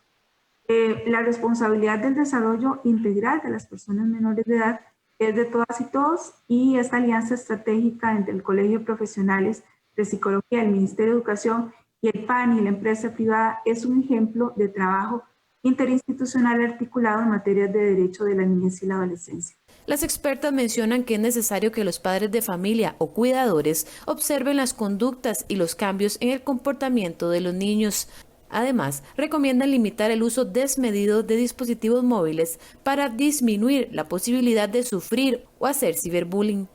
La responsabilidad del desarrollo integral de las personas menores de edad es de todas y todos y esta alianza estratégica entre el Colegio de Profesionales de Psicología, el Ministerio de Educación y el PAN y la empresa privada es un ejemplo de trabajo interinstitucional articulado en materia de derecho de la niñez y la adolescencia. Las expertas mencionan que es necesario que los padres de familia o cuidadores observen las conductas y los cambios en el comportamiento de los niños. Además, recomiendan limitar el uso desmedido de dispositivos móviles para disminuir la posibilidad de sufrir o hacer ciberbullying.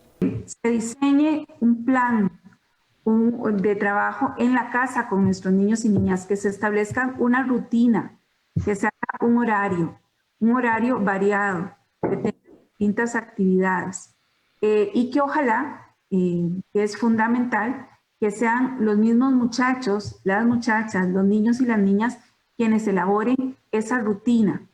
Se diseñe un plan de trabajo en la casa con nuestros niños y niñas, que se establezcan una rutina, que se haga un horario variado, que tenga distintas actividades y que ojalá, que es fundamental, que sean los mismos muchachos, las muchachas, los niños y las niñas quienes elaboren esa rutina,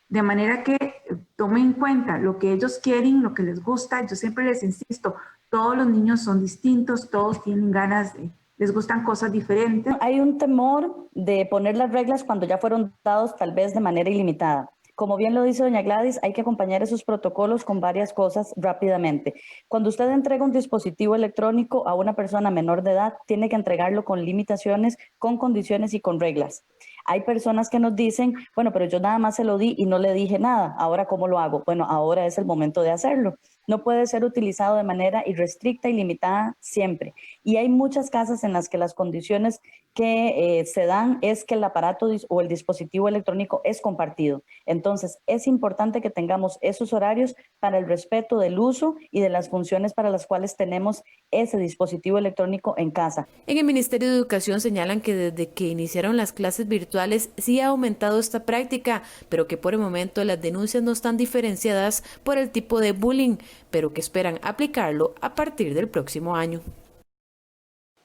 de manera que tomen en cuenta lo que ellos quieren, lo que les gusta. Yo siempre les insisto, todos los niños son distintos, todos tienen ganas les gustan cosas diferentes. Hay un temor de poner las reglas cuando ya fueron dados tal vez de manera ilimitada. Como bien lo dice doña Gladys, hay que acompañar esos protocolos con varias cosas rápidamente. Cuando usted entrega un dispositivo electrónico a una persona menor de edad, tiene que entregarlo con limitaciones, con condiciones y con reglas. Hay personas que nos dicen, bueno, pero yo nada más se lo di y no le dije nada, ¿ahora cómo lo hago? Bueno, ahora es el momento de hacerlo. No puede ser utilizado de manera irrestricta y limitada siempre. Y hay muchas casas en las que las condiciones que se dan es que el aparato o el dispositivo electrónico es compartido. Entonces, es importante que tengamos esos horarios para el respeto del uso y de las funciones para las cuales tenemos ese dispositivo electrónico en casa. En el Ministerio de Educación señalan que desde que iniciaron las clases virtuales sí ha aumentado esta práctica, pero que por el momento las denuncias no están diferenciadas por el tipo de bullying, pero que esperan aplicarlo a partir del próximo año.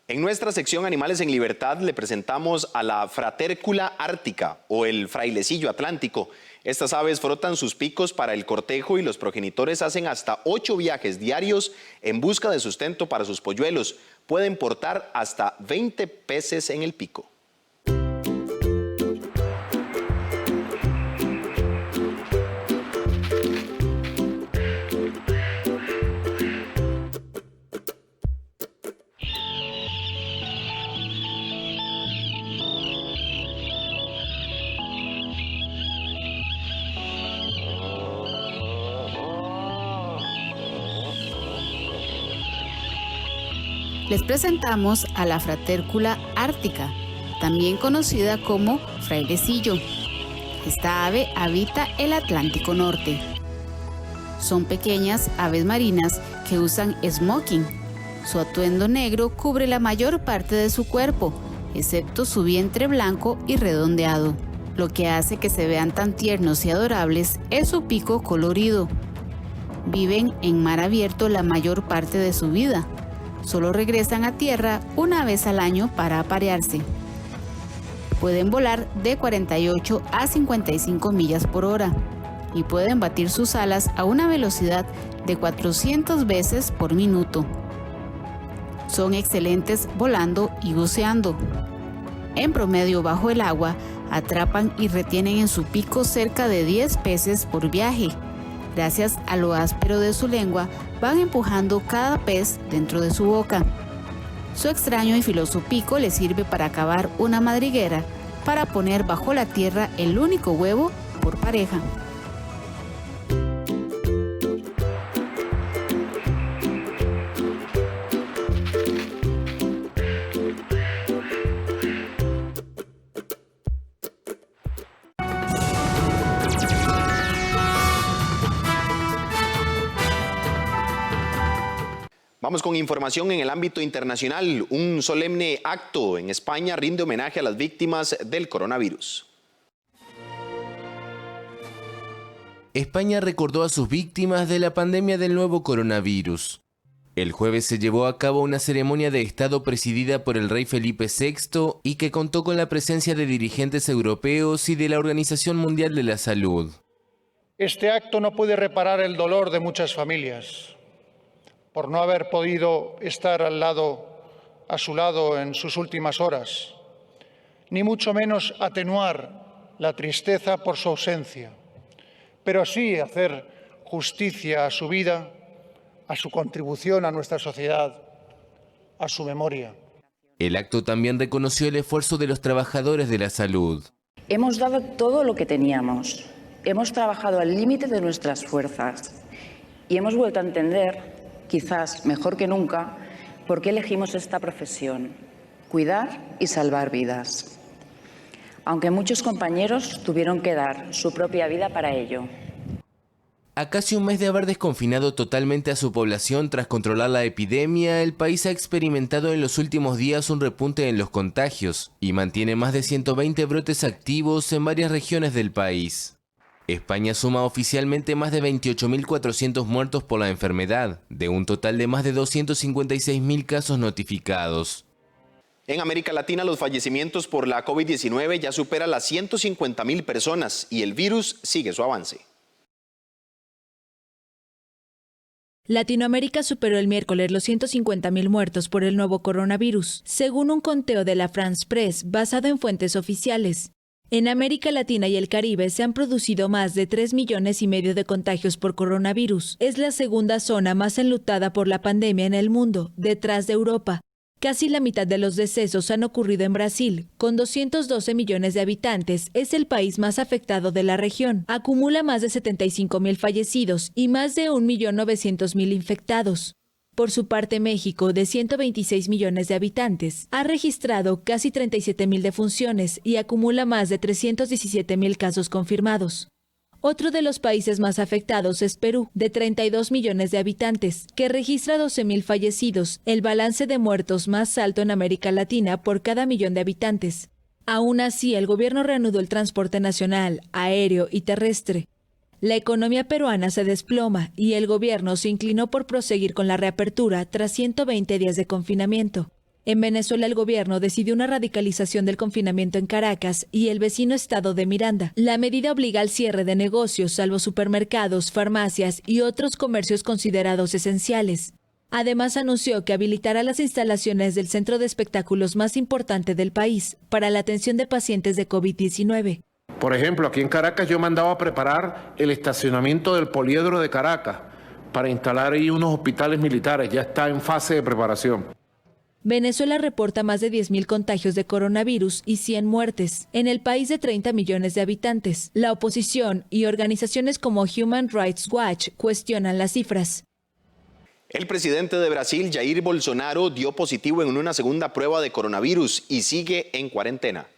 En nuestra sección Animales en Libertad le presentamos a la fratércula ártica o el frailecillo atlántico. Estas aves frotan sus picos para el cortejo y los progenitores hacen hasta 8 viajes diarios en busca de sustento para sus polluelos. Pueden portar hasta 20 peces en el pico. Les presentamos a la fratércula ártica, también conocida como frailecillo. Esta ave habita el Atlántico Norte. Son pequeñas aves marinas que usan smoking. Su atuendo negro cubre la mayor parte de su cuerpo, excepto su vientre blanco y redondeado. Lo que hace que se vean tan tiernos y adorables es su pico colorido. Viven en mar abierto la mayor parte de su vida. Solo regresan a tierra una vez al año para aparearse. Pueden volar de 48 a 55 millas por hora y pueden batir sus alas a una velocidad de 400 veces por minuto. Son excelentes volando y buceando. En promedio, bajo el agua, atrapan y retienen en su pico cerca de 10 peces por viaje. Gracias a lo áspero de su lengua, van empujando cada pez dentro de su boca. Su extraño y filoso pico les sirve para cavar una madriguera para poner bajo la tierra el único huevo por pareja. Vamos con información en el ámbito internacional. Un solemne acto en España rinde homenaje a las víctimas del coronavirus. España recordó a sus víctimas de la pandemia del nuevo coronavirus. El jueves se llevó a cabo una ceremonia de Estado presidida por el rey Felipe VI y que contó con la presencia de dirigentes europeos y de la Organización Mundial de la Salud. Este acto no puede reparar el dolor de muchas familias por no haber podido estar a su lado en sus últimas horas, ni mucho menos atenuar la tristeza por su ausencia, pero sí hacer justicia a su vida, a su contribución a nuestra sociedad, a su memoria. El acto también reconoció el esfuerzo de los trabajadores de la salud. Hemos dado todo lo que teníamos, hemos trabajado al límite de nuestras fuerzas y hemos vuelto a entender, quizás mejor que nunca, por qué elegimos esta profesión: cuidar y salvar vidas. Aunque muchos compañeros tuvieron que dar su propia vida para ello. A casi un mes de haber desconfinado totalmente a su población tras controlar la epidemia, el país ha experimentado en los últimos días un repunte en los contagios y mantiene más de 120 brotes activos en varias regiones del país. España suma oficialmente más de 28.400 muertos por la enfermedad, de un total de más de 256.000 casos notificados. En América Latina, los fallecimientos por la COVID-19 ya superan las 150.000 personas y el virus sigue su avance. Latinoamérica superó el miércoles los 150.000 muertos por el nuevo coronavirus, según un conteo de la France Press basado en fuentes oficiales. En América Latina y el Caribe se han producido más de 3,5 millones de contagios por coronavirus. Es la segunda zona más enlutada por la pandemia en el mundo, detrás de Europa. Casi la mitad de los decesos han ocurrido en Brasil. Con 212 millones de habitantes, es el país más afectado de la región. Acumula más de 75.000 fallecidos y más de 1.900.000 infectados. Por su parte, México, de 126 millones de habitantes, ha registrado casi 37.000 defunciones y acumula más de 317.000 casos confirmados. Otro de los países más afectados es Perú, de 32 millones de habitantes, que registra 12.000 fallecidos, el balance de muertos más alto en América Latina por cada millón de habitantes. Aún así, el gobierno reanudó el transporte nacional, aéreo y terrestre. La economía peruana se desploma y el gobierno se inclinó por proseguir con la reapertura tras 120 días de confinamiento. En Venezuela, el gobierno decidió una radicalización del confinamiento en Caracas y el vecino estado de Miranda. La medida obliga al cierre de negocios, salvo supermercados, farmacias y otros comercios considerados esenciales. Además, anunció que habilitará las instalaciones del centro de espectáculos más importante del país para la atención de pacientes de COVID-19. Por ejemplo, aquí en Caracas yo mandaba a preparar el estacionamiento del Poliedro de Caracas para instalar ahí unos hospitales militares. Ya está en fase de preparación. Venezuela reporta más de 10.000 contagios de coronavirus y 100 muertes. En el país de 30 millones de habitantes, la oposición y organizaciones como Human Rights Watch cuestionan las cifras. El presidente de Brasil, Jair Bolsonaro, dio positivo en una segunda prueba de coronavirus y sigue en cuarentena.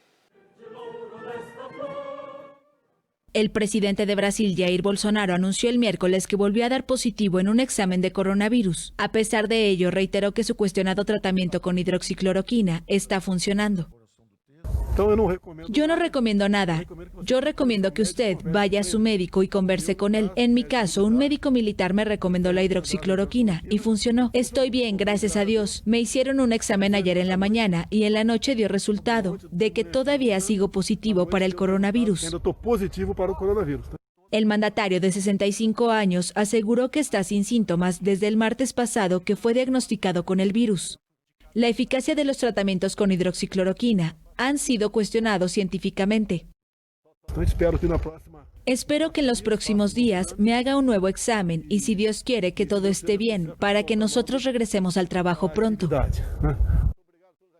El presidente de Brasil, Jair Bolsonaro, anunció el miércoles que volvió a dar positivo en un examen de coronavirus. A pesar de ello, reiteró que su cuestionado tratamiento con hidroxicloroquina está funcionando. Yo no recomiendo nada. Yo recomiendo que usted vaya a su médico y converse con él. En mi caso, un médico militar me recomendó la hidroxicloroquina y funcionó. Estoy bien, gracias a Dios. Me hicieron un examen ayer en la mañana y en la noche dio resultado de que todavía sigo positivo para el coronavirus. El mandatario de 65 años aseguró que está sin síntomas desde el martes pasado que fue diagnosticado con el virus. La eficacia de los tratamientos con hidroxicloroquina han sido cuestionados científicamente. Espero que en los próximos días me haga un nuevo examen y, si Dios quiere, que todo esté bien para que nosotros regresemos al trabajo pronto.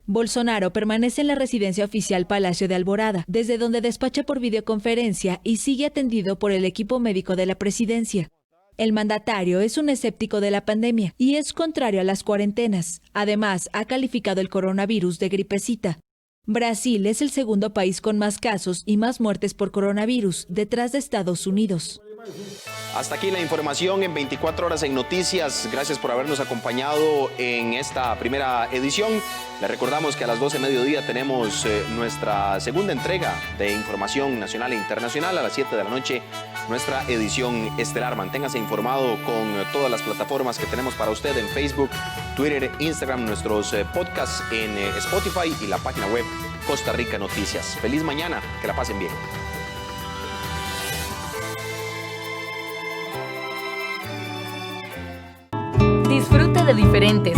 Bolsonaro permanece en la residencia oficial Palacio de Alvorada, desde donde despacha por videoconferencia y sigue atendido por el equipo médico de la presidencia. El mandatario es un escéptico de la pandemia y es contrario a las cuarentenas. Además, ha calificado el coronavirus de gripecita. Brasil es el segundo país con más casos y más muertes por coronavirus, detrás de Estados Unidos. Hasta aquí la información en 24 horas en Noticias. Gracias por habernos acompañado en esta primera edición. Les recordamos que a las 12 de mediodía tenemos nuestra segunda entrega de información nacional e internacional. A las 7 de la noche, nuestra edición estelar. Manténgase informado con todas las plataformas que tenemos para usted en Facebook, Twitter, Instagram, nuestros podcasts en Spotify y la página web Costa Rica Noticias. Feliz mañana, que la pasen bien. Disfrute de diferentes